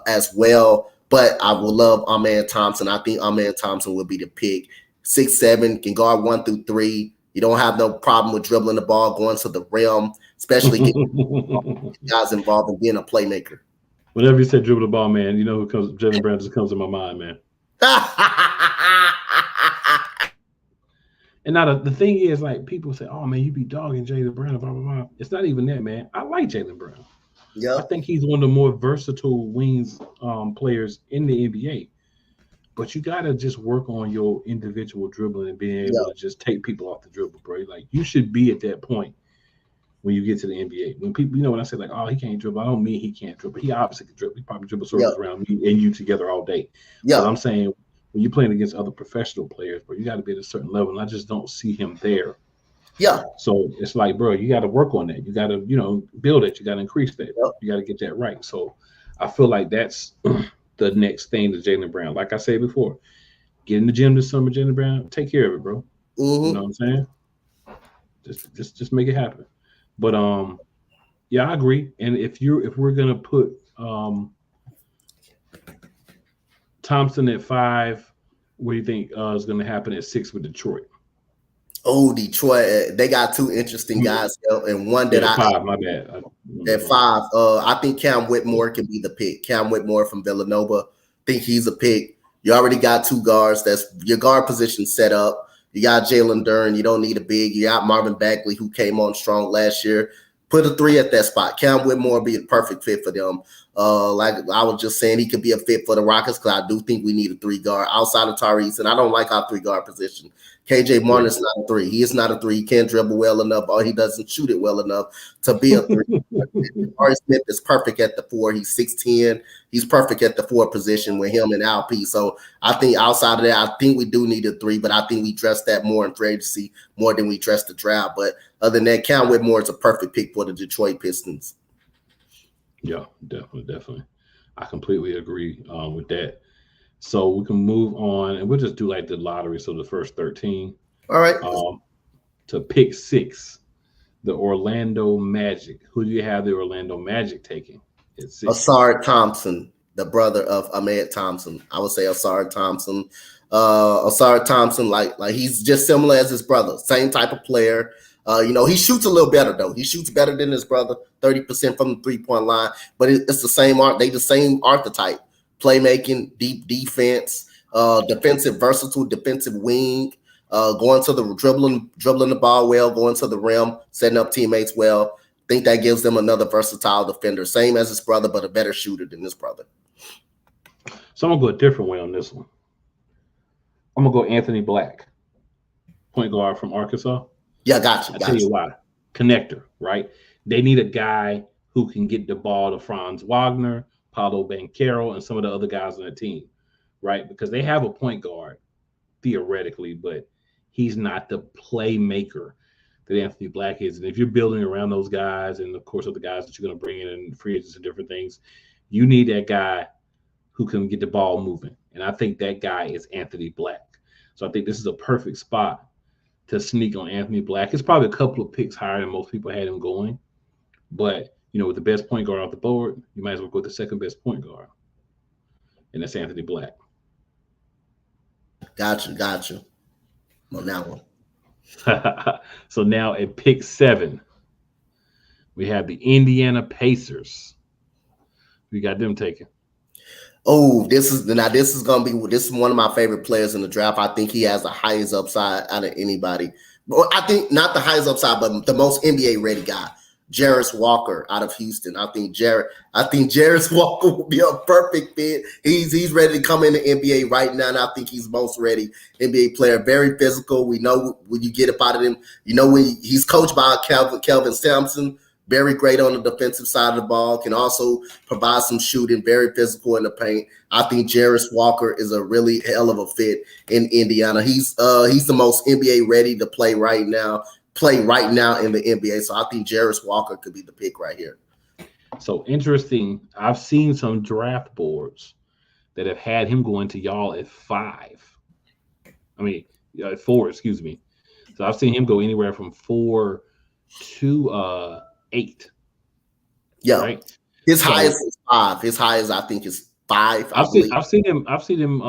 as well. But I would love Ahmed Thompson. I think Ahmed Thompson would be the pick. 6'7", can guard 1 through 3. You don't have no problem with dribbling the ball, going to the rim, especially getting guys involved and being a playmaker. Whenever you say dribble the ball, man, you know who comes? Jalen Brown just comes to my mind, man. And now the thing is, like, people say, "Oh man, you be dogging Jalen Brown," blah blah blah. It's not even that, man. I like Jalen Brown. I think he's one of the more versatile wings players in the NBA. But you gotta just work on your individual dribbling and being able to just take people off the dribble, bro. Like you should be at that point when you get to the NBA. When people, when I say like, "Oh, he can't dribble," I don't mean he can't dribble. He obviously can dribble. He probably dribble circles around me and you together all day. But I'm saying when you're playing against other professional players, bro, you got to be at a certain level, and I just don't see him there. Yeah. So it's like, bro, you got to work on that. You got to, build it. You got to increase that. You got to get that right. So I feel like that's the next thing to Jalen Brown. Like I said before, get in the gym this summer, Jalen Brown. Take care of it, bro. You know what I'm saying? Just make it happen. But yeah, I agree. And if we're gonna put Thompson at 5, what do you think is gonna happen at 6 with Detroit? Oh, Detroit, they got 2 interesting guys, and one that 5, my bad. At 5, I think Cam Whitmore can be the pick. Cam Whitmore from Villanova, think he's a pick. You already got 2 guards. That's your guard position set up. You got Jalen Duren. You don't need a big. You got Marvin Bagley, who came on strong last year. Put a 3 at that spot. Cam Whitmore be a perfect fit for them. Like I was just saying, he could be a fit for the Rockets because I do think we need a 3 guard outside of Tyrese, and I don't like our 3 guard position. KJ Martin is not a 3. He is not a 3. He can't dribble well enough, or he doesn't shoot it well enough to be a 3. Ari Smith is perfect at the 4. He's 6'10". He's perfect at the 4 position with him and Alp. So I think outside of that, I think we do need a 3, but I think we dress that more in free agency more than we dress the draft. But other than that, Cam Whitmore is a perfect pick for the Detroit Pistons. Yeah, definitely. I completely agree with that. So we can move on, and we'll just do like the lottery. So the first 13. All right. To pick 6, the Orlando Magic. Who do you have the Orlando Magic taking at 6? Asar Thompson, the brother of Ahmed Thompson. I would say Asar Thompson. Asar Thompson, like he's just similar as his brother. Same type of player. He shoots a little better though. He shoots better than his brother, 30% from the 3-point line. But it's the same art. They the same archetype. Playmaking, deep defense, defensive, versatile defensive wing, going to the dribbling the ball well, going to the rim, setting up teammates well. I think that gives them another versatile defender, same as his brother, but a better shooter than his brother. So I'm gonna go a different way on this one. I'm gonna go Anthony Black, point guard from Arkansas. Yeah, gotcha. I'll tell you why. Connector, right? They need a guy who can get the ball to Franz Wagner, Paulo Banchero, and some of the other guys on the team, right? Because they have a point guard, theoretically, but he's not the playmaker that Anthony Black is. And if you're building around those guys, and of course other guys that you're going to bring in free agents and different things, you need that guy who can get the ball moving. And I think that guy is Anthony Black. So I think this is a perfect spot to sneak on Anthony Black. It's probably a couple of picks higher than most people had him going. But, with the best point guard off the board, you might as well go with the second best point guard. And that's Anthony Black. Gotcha. On that one. So now at pick 7, we have the Indiana Pacers. We got them taken. Oh, this is one of my favorite players in the draft. I think he has the highest upside out of anybody. Well, I think not the highest upside, but the most NBA ready guy. Jarris Walker out of Houston. I think Jarris Walker will be a perfect fit. He's ready to come in the NBA right now, and I think he's most ready NBA player. Very physical. We know when you get up out of him. When he's coached by Kelvin Sampson. Very great on the defensive side of the ball. Can also provide some shooting. Very physical in the paint. I think Jarris Walker is a really hell of a fit in Indiana. He's the most NBA ready to play right now in the NBA. So I think Jarris Walker could be the pick right here. So interesting. I've seen some draft boards that have had him going to y'all at 5. At 4, excuse me. So I've seen him go anywhere from 4 to 8. Yeah. Right? His highest is 5. His highest I think is 5. I've seen him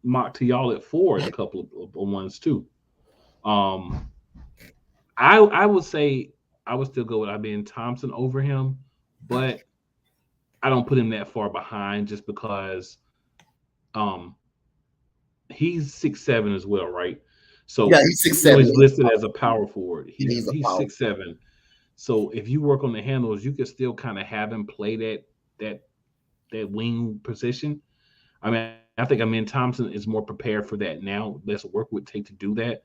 mock to y'all at 4 in a couple of ones too. I would say I would still go with Amen Thompson over him, but I don't put him that far behind just because he's 6'7" as well, right? So yeah, he's 6'7". He's listed as a power forward. He's 6'7". So if you work on the handles, you can still kind of have him play that wing position. I think Amen Thompson is more prepared for that now. Less work would take to do that.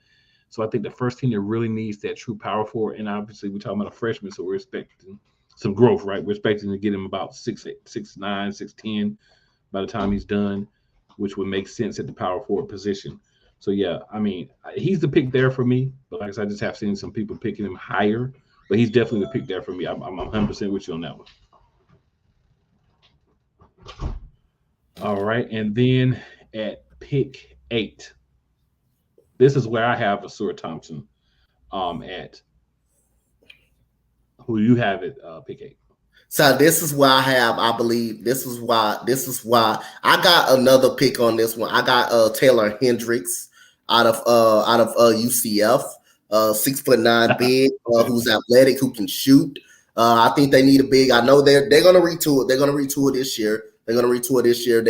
So I think the first team that really needs that true power forward, and obviously we're talking about a freshman, so we're expecting some growth, right? We're expecting to get him about 6'8", 6'9", 6'10" by the time he's done, which would make sense at the power forward position. So yeah, he's the pick there for me. But like I said, I just have seen some people picking him higher, but he's definitely the pick there for me. I'm 100% with you on that one. All right, and then at pick 8. This is where I have Asura Thompson at. Who you have at pick 8? So this is why this is why I got another pick on this one. I got Taylor Hendricks out of UCF, 6'9" big, who's athletic, who can shoot. I think they need a big. I know they're gonna retool. They're gonna retool this year. They're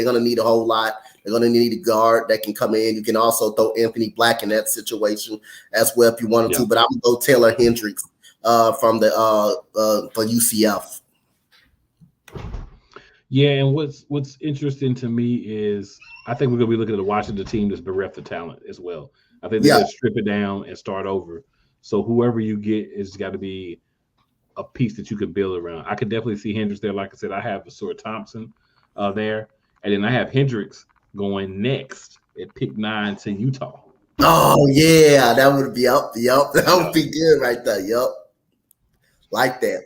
gonna need a whole lot. They're going to need a guard that can come in. You can also throw Anthony Black in that situation as well if you wanted to. But I'm going to go Taylor Hendricks for UCF. Yeah, and what's interesting to me is I think we're going to be looking at the Washington team that's bereft of talent as well. I think they're going to strip it down and start over. So whoever you get is got to be a piece that you can build around. I could definitely see Hendricks there. Like I said, I have Asura Thompson there. And then I have Hendricks going next at pick 9 to Utah. Oh yeah, that would be up. Yup, that would be good right there. Yup, like that.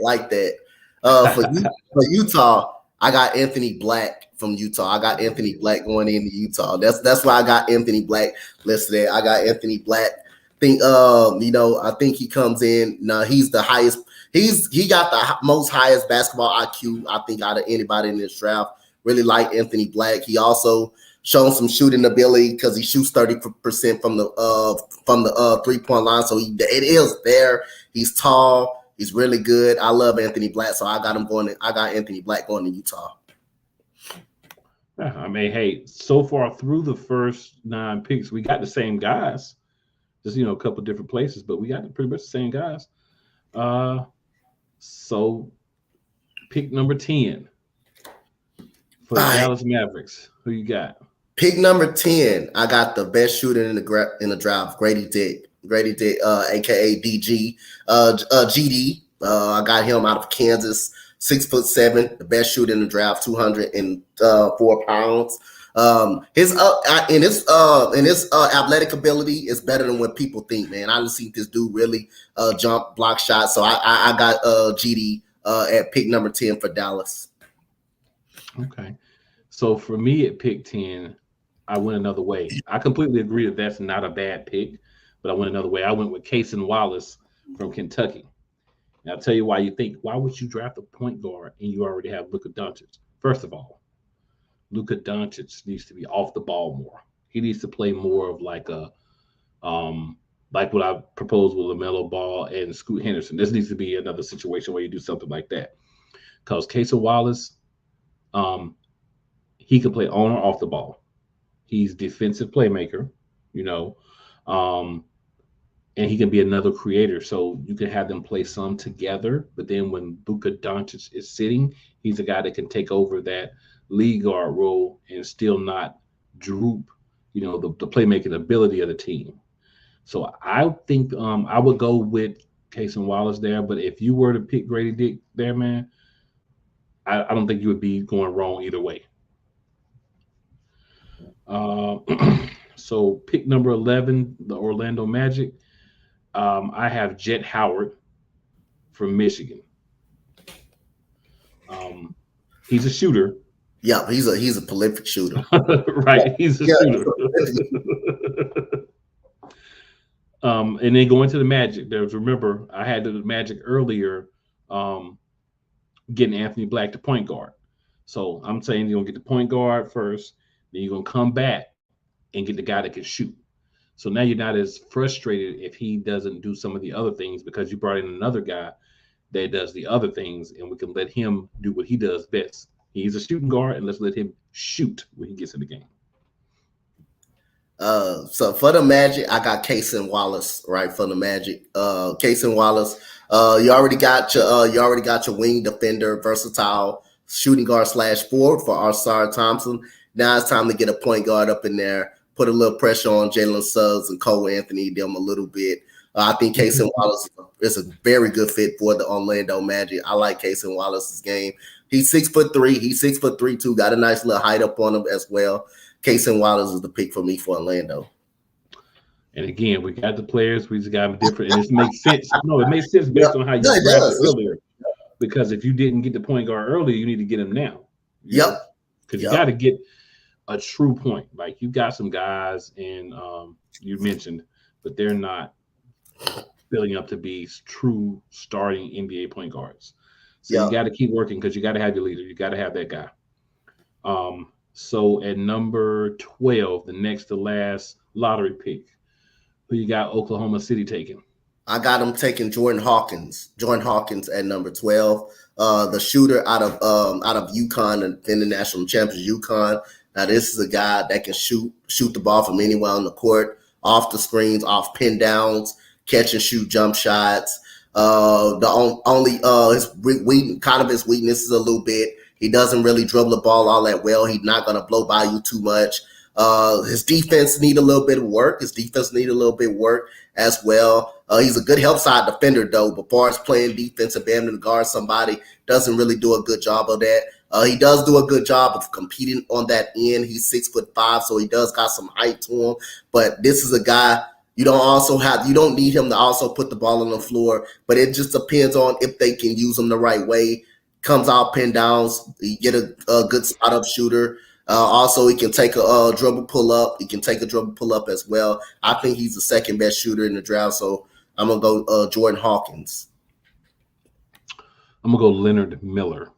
For Utah, I got Anthony Black from Utah. I got Anthony Black going into Utah. That's why I got Anthony Black listed there. I got Anthony Black. I think he comes in. Now he's the highest. He got the most highest basketball IQ I think out of anybody in this draft. Really like Anthony Black. He also shown some shooting ability because he shoots 30% from the 3-point line. So it is there. He's tall. He's really good. I love Anthony Black, so I got Anthony Black going to Utah. Yeah, hey, so far through the first 9 picks, we got the same guys. Just a couple different places, but we got pretty much the same guys. So pick number 10 for the Dallas Mavericks. Who you got? Pick number 10. I got the best shooter in the draft, Grady Dick, aka DG, GD. I got him out of Kansas, 6'7", the best shooter in the draft, 204 pounds. His athletic ability is better than what people think, man. I just see this dude really jump, block shots. So I got GD at pick number 10 for Dallas. Okay. So for me at pick 10, I went another way. I completely agree that that's not a bad pick, but I went another way. I went with Cason Wallace from Kentucky. And I'll tell you why. You think, why would you draft a point guard and you already have Luka Doncic? First of all, Luka Doncic needs to be off the ball more. He needs to play more of like what I proposed with LaMelo Ball and Scoot Henderson. This needs to be another situation where you do something like that. Because Cason Wallace, um, he can play on or off the ball. He's defensive playmaker, you know, um, and he can be another creator. So you can have them play some together. But then when Luka Doncic is sitting, he's a guy that can take over that lead guard role and still not droop, the playmaking ability of the team. So I think I would go with Cason Wallace there. But if you were to pick Grady Dick there, man, I don't think you would be going wrong either way. Uh, so pick number 11, the Orlando Magic. I have Jet Howard from Michigan. He's a shooter. Yeah, he's a prolific shooter. Right, he's a shooter. And then going to the Magic, remember I had the Magic earlier, getting Anthony Black to point guard. So I'm saying you're gonna get the point guard first, then you're gonna come back and get the guy that can shoot. So now you're not as frustrated if he doesn't do some of the other things because you brought in another guy that does the other things, and we can let him do what he does best. He's a shooting guard, and let's let him shoot when he gets in the game. So for the Magic, I got Cason Wallace, right? For the Magic, Cason Wallace. You already got your wing defender, versatile shooting guard / forward for Arsar Thompson. Now it's time to get a point guard up in there, put a little pressure on Jalen Suggs and Cole Anthony, them a little bit. I think Cason Wallace is a very good fit for the Orlando Magic. I like Cason Wallace's game. He's 6'3". He's 6'3" too. Got a nice little height up on him as well. Cason Wallace is the pick for me for Orlando. And again, we got the players. We just got them different, and it makes sense. No, it makes sense based on how you drafted earlier. Because if you didn't get the point guard earlier, you need to get him now. Because you got to get a true point. Like you got some guys, and you mentioned, but they're not filling up to be true starting NBA point guards. So you got to keep working because you got to have your leader. You got to have that guy. So at number 12, the next to last lottery pick, who you got Oklahoma City taking? I got him taking Jordan Hawkins. Jordan Hawkins at number 12. The shooter out of UConn and in the national champions UConn. Now this is a guy that can shoot the ball from anywhere on the court, off the screens, off pin downs, catch and shoot jump shots. The only his weakness is a little bit. He doesn't really dribble the ball all that well. He's not going to blow by you too much. His defense need a little bit of work. As well. He's a good help side defender, though. But far as playing defense and being able to guard somebody, doesn't really do a good job of that. He does do a good job of competing on that end. He's 6'5", so he does got some height to him. But this is a guy you don't need him to also put the ball on the floor. But it just depends on if they can use him the right way. Comes out pin downs. You get a good spot up shooter. Also, he can take a dribble pull up. He can take a dribble pull up as well. I think he's the second best shooter in the draft. So I'm gonna go Jordan Hawkins. I'm gonna go Leonard Miller.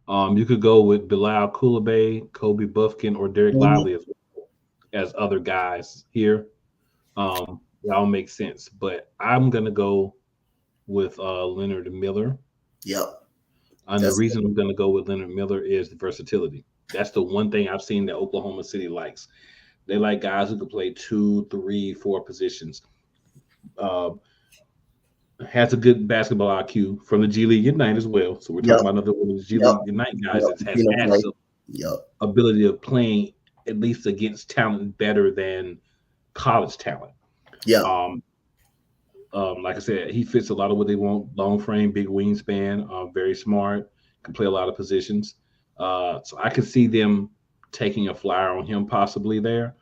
You could go with Bilal Coulibaly, Kobe Buffkin, or Derek Lively as other guys here. That all makes sense, but I'm gonna go with Leonard Miller. Yep. And the reason I'm going to go with Leonard Miller is the versatility. That's the one thing I've seen that Oklahoma City likes. They like guys who can play 2, 3, 4 positions. Has a good basketball IQ from the G League Ignite as well. So we're talking about another one of the G League Ignite guys that has some ability of playing at least against talent better than college talent. Like I said, he fits a lot of what they want. Long frame, big wingspan, very smart, can play a lot of positions. So I could see them taking a flyer on him possibly there.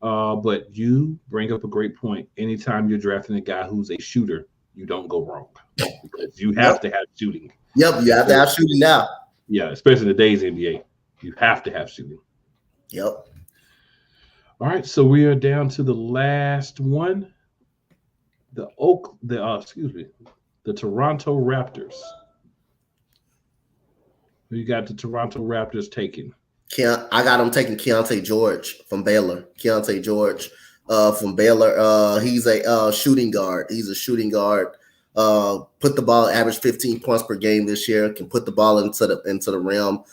But you bring up a great point. Anytime you're drafting a guy who's a shooter, you don't go wrong because you have to have shooting. Yep, you have to have shooting now. Yeah, especially in today's NBA. You have to have shooting. Yep. All right, so we are down to the last one. The Toronto Raptors. You got the Toronto Raptors taking. I got him taking Keontae George from Baylor. Keontae George from Baylor. He's a shooting guard. He's a shooting guard. Put the ball, average 15 points per game this year. Can put the ball into the rim.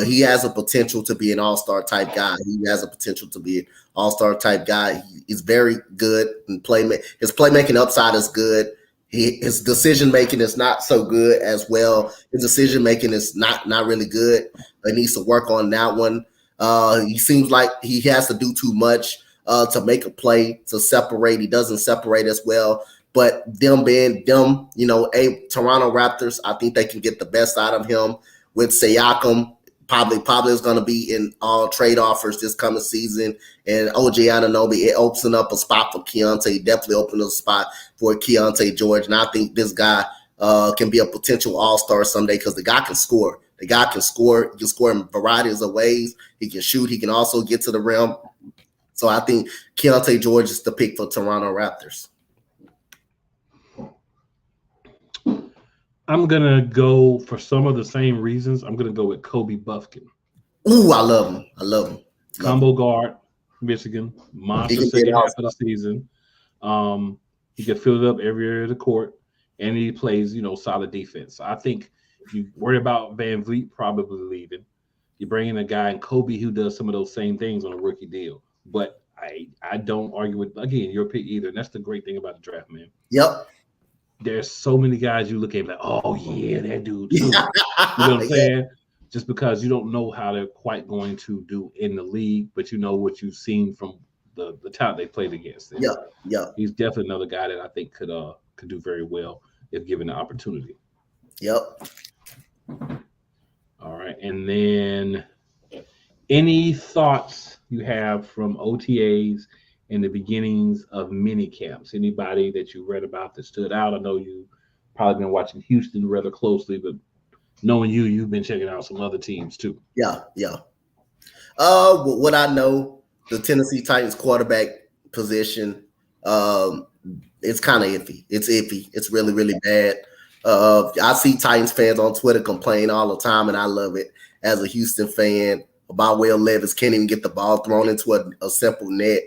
He has a potential to be an all-star type guy. He has a potential to be an all-star type guy. He's very good in playmaking. His playmaking upside is good. His decision making is not so good as well. His decision making is not really good. He needs to work on that one. He seems like he has to do too much to make a play, to separate. He doesn't separate as well. But them being them, Toronto Raptors, I think they can get the best out of him with Siakam. Probably is going to be in all trade offers this coming season. And OG Anunoby, it opens up a spot for Keontae. Definitely opens up a spot for Keontae George. And I think this guy can be a potential all-star someday because the guy can score. The guy can score. He can score in varieties of ways. He can shoot. He can also get to the rim. So I think Keontae George is the pick for Toronto Raptors. I'm going to go for some of the same reasons. I'm going to go with Kobe Buffkin. Ooh, I love him. Combo guard, Michigan. Monster second half of the season. He can fill it up every area of the court. And he plays, solid defense. I think if you worry about Van Vliet probably leaving, you bring in a guy in Kobe who does some of those same things on a rookie deal. But I don't argue with, again, your pick either. And that's the great thing about the draft, man. Yep. There's so many guys you look at like, oh yeah, that dude too. You know what I'm saying? Just because you don't know how they're quite going to do in the league, but you know what you've seen from the talent they played against. And he's definitely another guy that I think could do very well if given the opportunity. Yep. All right, and then any thoughts you have from OTAs in the beginnings of mini camps? Anybody that you read about that stood out? I know you probably been watching Houston rather closely, but knowing you've been checking out some other teams too. Yeah. What I know, the Tennessee Titans quarterback position, it's kind of iffy. It's iffy. It's really, really bad. I see Titans fans on Twitter complain all the time, and I love it. As a Houston fan, about Will Levis can't even get the ball thrown into a simple net.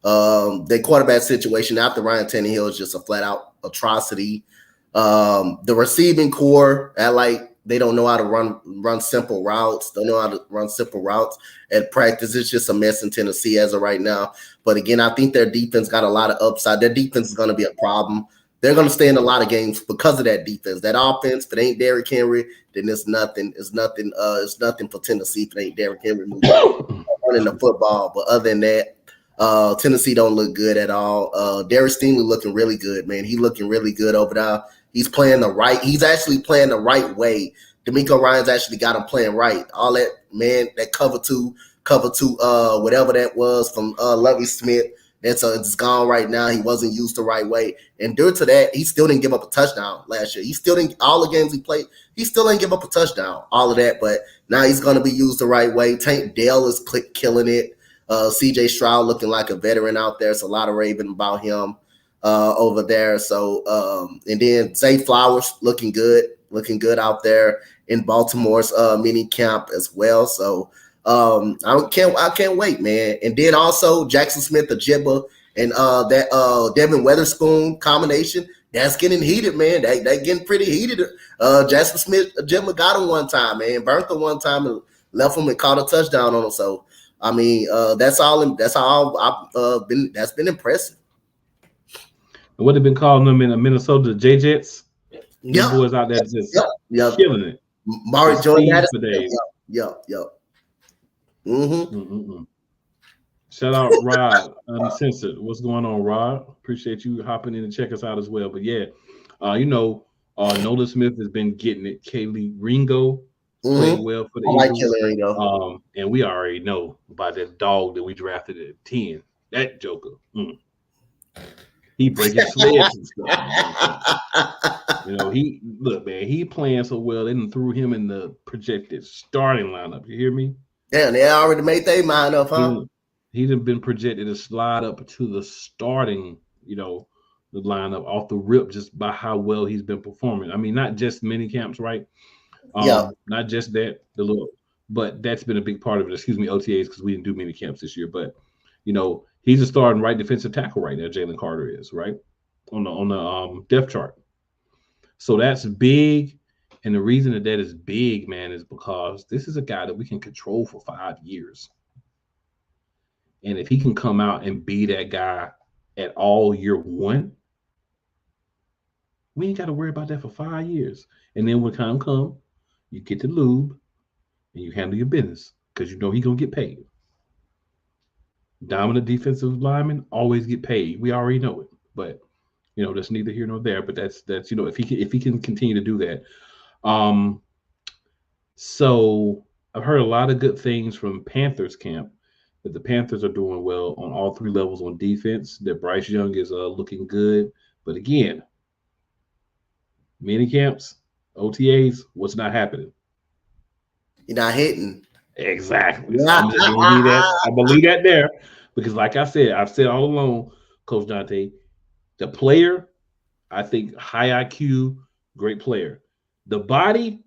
The quarterback situation after Ryan Tannehill is just a flat out atrocity. The receiving core, they don't know how to run simple routes. Don't know how to run simple routes at practice. It's just a mess in Tennessee as of right now. But again, I think their defense got a lot of upside. Their defense is going to be a problem. They're going to stay in a lot of games because of that defense. That offense, if it ain't Derrick Henry, then it's nothing. It's nothing. It's nothing for Tennessee if it ain't Derrick Henry running the football. But other than that, Tennessee don't look good at all. Darius Stingley looking really good, man. He looking really good over there. He's actually playing the right way. D'Amico Ryans actually got him playing right. All that, man, that cover two, whatever that was from Lovie Smith, it's gone right now. He wasn't used the right way. And due to that, he still didn't give up a touchdown last year. He still didn't, all the games he played, he still didn't give up a touchdown, all of that. But now he's going to be used the right way. Tank Dell is killing it. CJ Stroud looking like a veteran out there. It's a lot of raving about him over there. So, and then Zay Flowers looking good out there in Baltimore's mini camp as well. So, I can't wait, man. And then also Jackson Smith-Njigba and that Devin Weatherspoon combination, that's getting heated, man. That getting pretty heated. Jackson Smith-Njigba got him one time, man. Burnt him one time and left him and caught a touchdown on him. So, I mean, that's all I've been. That's been impressive. What they've been calling them in Minnesota, the J-Jets. Yeah, boys out there just killing it. Mari Jordan Addison. Yep. Mm-hmm. Shout out Rod Uncensored. What's going on, Rod? Appreciate you hopping in and check us out as well. But yeah, Nolan Smith has been getting it. Kaylee Ringo played well for the Eagles. And we already know about that dog that we drafted at 10. That Joker. He breaking sleds and stuff. He playing so well. They done threw him in the projected starting lineup. You hear me? Yeah, they already made their mind up, huh? He'd have been projected to slide up to the starting, the lineup off the rip just by how well he's been performing. I mean, not just mini camps, right? Yeah, Not just that, but that's been a big part of it. Excuse me, OTAs, because we didn't do mini camps this year. But he's a starting right defensive tackle right now. Jalen Carter is right on the depth chart. So that's big. And the reason that is big, man, is because this is a guy that we can control for 5 years. And if he can come out and be that guy at all year one, we ain't got to worry about that for 5 years. And then when time come, you get the lube and you handle your business because you know he's gonna get paid. Dominant defensive linemen always get paid. We already know it, but that's neither here nor there. But that's if he can continue to do that. So I've heard a lot of good things from Panthers camp that the Panthers are doing well on all three levels on defense. That Bryce Young is looking good, but again, mini camps, OTAs, what's not happening? you're not hitting. Exactly. So I'm just believe that. I believe that there because, like I said, I've said all along, Coach Dante, the player, I think high IQ, great player. The body,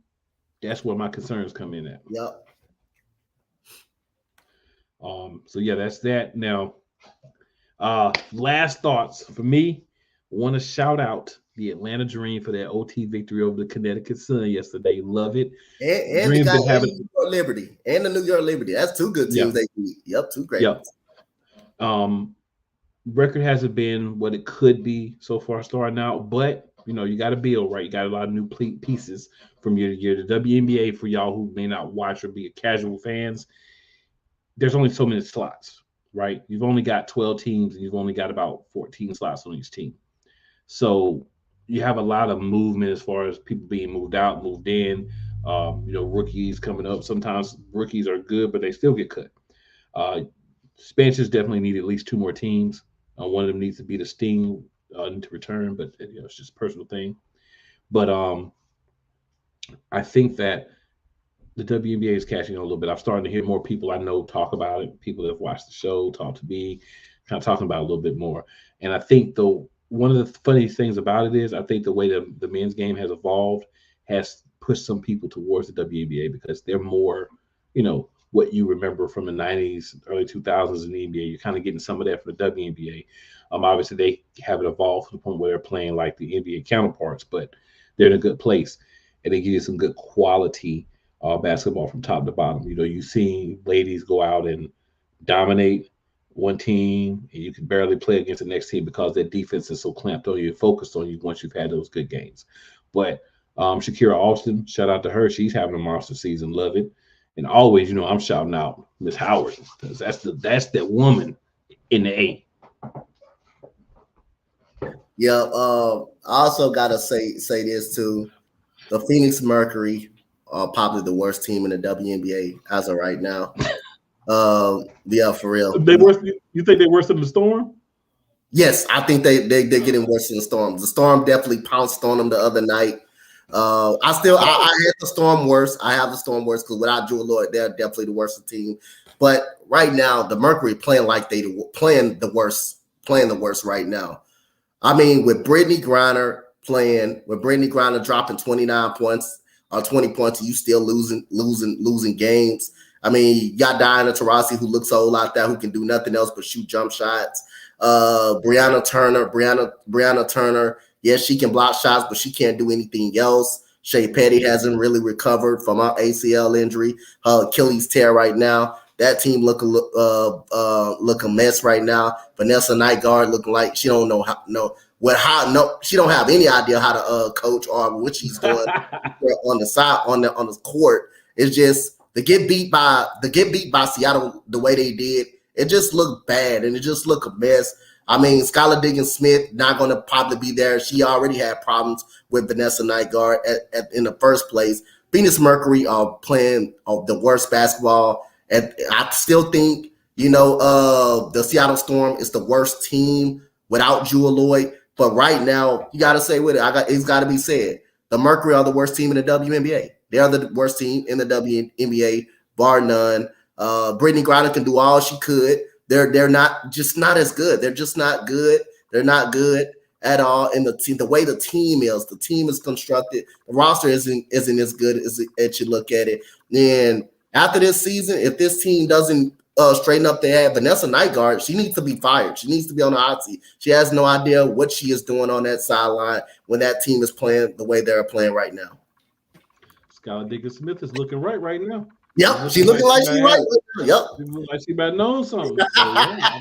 that's where my concerns come in at. Yep. So yeah, that's that. Now, last thoughts for me. Want to shout out the Atlanta Dream for that OT victory over the Connecticut Sun yesterday. Love it. And the guy and the New York Liberty and the New York Liberty. That's two good teams they beat. Yep, two great ones. Record hasn't been what it could be so far starting out, but you got to build, right? You got a lot of new pieces from year to year. The WNBA, for y'all who may not watch or be casual fans, there's only so many slots, right? You've only got 12 teams and you've only got about 14 slots on each team. So you have a lot of movement as far as people being moved out, moved in, rookies coming up. Sometimes rookies are good, but they still get cut. Expansions definitely need at least two more teams. One of them needs to be the Sting to return, but it's just a personal thing. But I think that the WNBA is catching on a little bit. I'm starting to hear more people I know talk about it. People that have watched the show talk to me, kind of talking about it a little bit more. And I think one of the funny things about it is I think the way the men's game has evolved has pushed some people towards the WNBA because they're more, what you remember from the 90s, early 2000s in the NBA. You're kind of getting some of that from the WNBA. Obviously, they haven't evolved to the point where they're playing like the NBA counterparts, but they're in a good place. And they give you some good quality basketball from top to bottom. You've seen ladies go out and dominate one team, and you can barely play against the next team because their defense is so clamped on you, focused on you once you've had those good games. But Shakira Austin, shout out to her. She's having a monster season. Love it. And always, I'm shouting out Miss Howard because that's that woman in the A. Yeah. I also gotta say this too. The Phoenix Mercury are probably the worst team in the WNBA as of right now. Yeah, for real. You think they're worse than the Storm? Yes, I think they're getting worse than the Storm. The Storm definitely pounced on them the other night. I had the Storm worse. I have the Storm worse because without Jewel Lloyd, they're definitely the worst team. But right now, the Mercury playing like they playing the worst right now. I mean, with Brittany Griner dropping 29 points or 20 points, you still losing games. I mean, you got Diana Taurasi, who looks old out there, who can do nothing else but shoot jump shots. Brianna Turner, yes, she can block shots, but she can't do anything else. Shea Petty hasn't really recovered from her ACL injury, her Achilles tear right now. That team look a mess right now. Vanessa Nygaard looking like she don't know she don't have any idea how to coach or what she's doing on the side on the court. It's just to get beat by Seattle the way they did. It just looked bad and it just looked a mess. I mean, Skylar Diggins-Smith not going to probably be there. She already had problems with Vanessa Nygaard in the first place. Phoenix Mercury are playing the worst basketball. And I still think, the Seattle Storm is the worst team without Jewel Lloyd. But right now, you got to say with it, it's got to be said. The Mercury are the worst team in the WNBA. They are the worst team in the WNBA, bar none. Brittany Griner can do all she could, they're not as good. They're just not good. They're not good at all. And the way the team is constructed, the roster isn't as good as you look at it. And after this season, if this team doesn't straighten up their head, Vanessa Nygaard, she needs to be fired. She needs to be on the hot seat. She has no idea what she is doing on that sideline when that team is playing the way they're playing right now. Skylar Diggins-Smith is looking right now. Yep, she's looking like she's right. Yep. She looking like she about knowing something. So, yeah.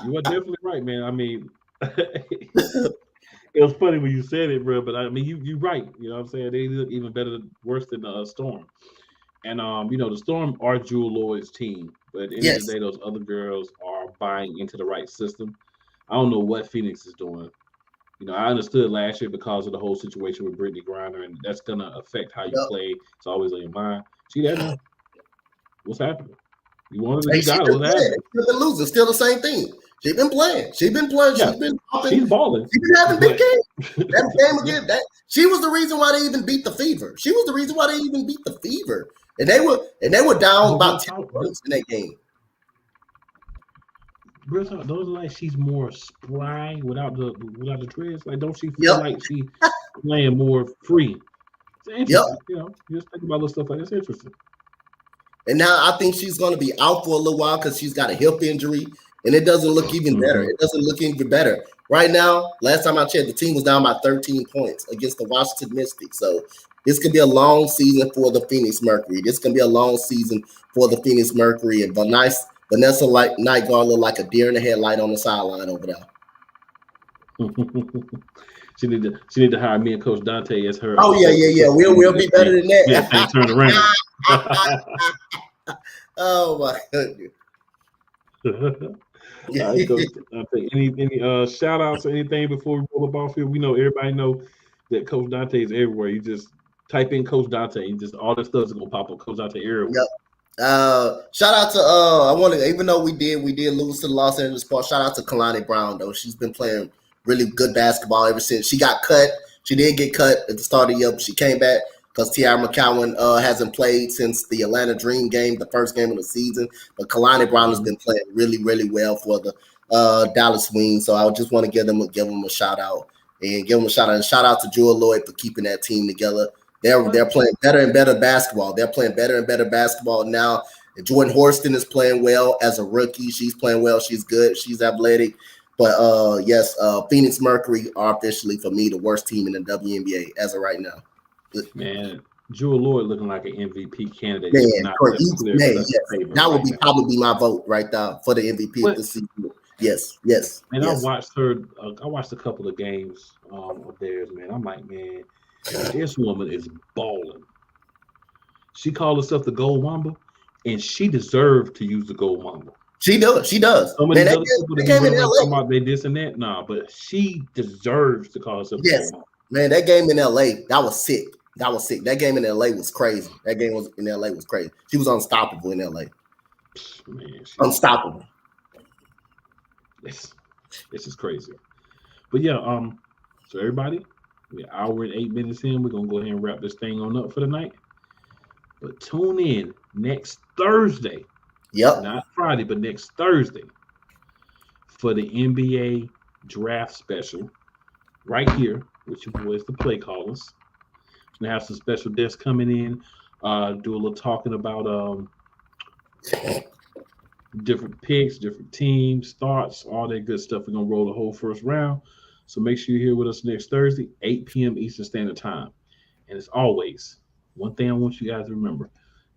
You are definitely right, man. I mean, it was funny when you said it, bro, but I mean, you're right. You know what I'm saying? They look even worse than the Storm. And, the Storm are Jewel Lloyd's team, but at the end of the day, those other girls are buying into the right system. I don't know what Phoenix is doing. I understood last year because of the whole situation with Brittany Griner, and that's going to affect how you play. It's always on your mind. See that now? What's happening? You wanted to you got it. What's happening? She's been losing. Still the same thing. She's been playing. Yeah. She's balling. She's been having big games. That game again. She was the reason why they even beat the Fever. And they were down about 10 points in that game. Those are like she's more spry without the dreads. Like, don't she feel like she playing more free? It's interesting. Just think about little stuff like that's interesting. And now I think she's going to be out for a little while because she's got a hip injury, and it doesn't look even better. It doesn't look even better right now. Last time I checked, the team was down by 13 points against the Washington Mystics. So this could be a long season for the Phoenix Mercury. And Vanessa Nygaard look like a deer in the headlight on the sideline over there. She need to hire me and Coach Dante as her. Oh yeah. We'll be better than that. Yeah, turn around. Oh my goodness. All right, Coach, any shout outs or anything before we roll the ball field? We know everybody know that Coach Dante is everywhere. You just type in Coach Dante, and just all that stuff is gonna pop up. Coach Dante everywhere. Yep. Shout out to I want to, even though we did lose to the Los Angeles Sparks, shout out to Kalani Brown though. She's been playing really good basketball ever since she got cut. She did get cut at the start of the year, but she came back because Tiara McCowan hasn't played since the Atlanta Dream game, the first game of the season. But Kalani Brown has been playing really, really well for the Dallas Wings. So I just want to give them a shout out and give them a shout out. And shout out to Jewel Lloyd for keeping that team together. They're playing better and better basketball. They're playing better and better basketball now. And Jordan Horston is playing well as a rookie. She's playing well. She's good. She's athletic. But Phoenix Mercury are officially for me the worst team in the WNBA as of right now. Man, Jewel Lloyd looking like an MVP candidate. Man, that would be probably my vote right there for the MVP of the season. Yes. And I watched her. I watched a couple of games of theirs. Man, I'm like, man, this woman is balling. She called herself the Gold Wamba, and she deserved to use the Gold Wamba. She does. So many other people that came in LA about they this and that. Nah, but she deserves to call herself. Yes, man. That game in LA, that was sick. That game in LA was crazy. She was unstoppable in LA. Man, unstoppable. This is crazy. But yeah, so everybody, we're an hour and 8 minutes in. We're gonna go ahead and wrap this thing on up for the night. But tune in next Thursday. Yep. Not Friday, but next Thursday for the NBA draft special right here with your boys, the Playcallers. Gonna have some special guests coming in, do a little talking about different picks, different teams, thoughts, all that good stuff. We're gonna roll the whole first round. So make sure you're here with us next Thursday, 8 p.m. Eastern Standard Time. And as always, one thing I want you guys to remember: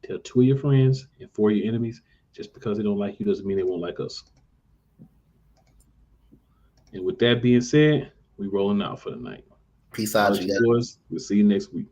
tell 2 of your friends and 4 of your enemies. Just because they don't like you doesn't mean they won't like us. And with that being said, we rolling out for the night. Peace out, you guys. Boys. We'll see you next week.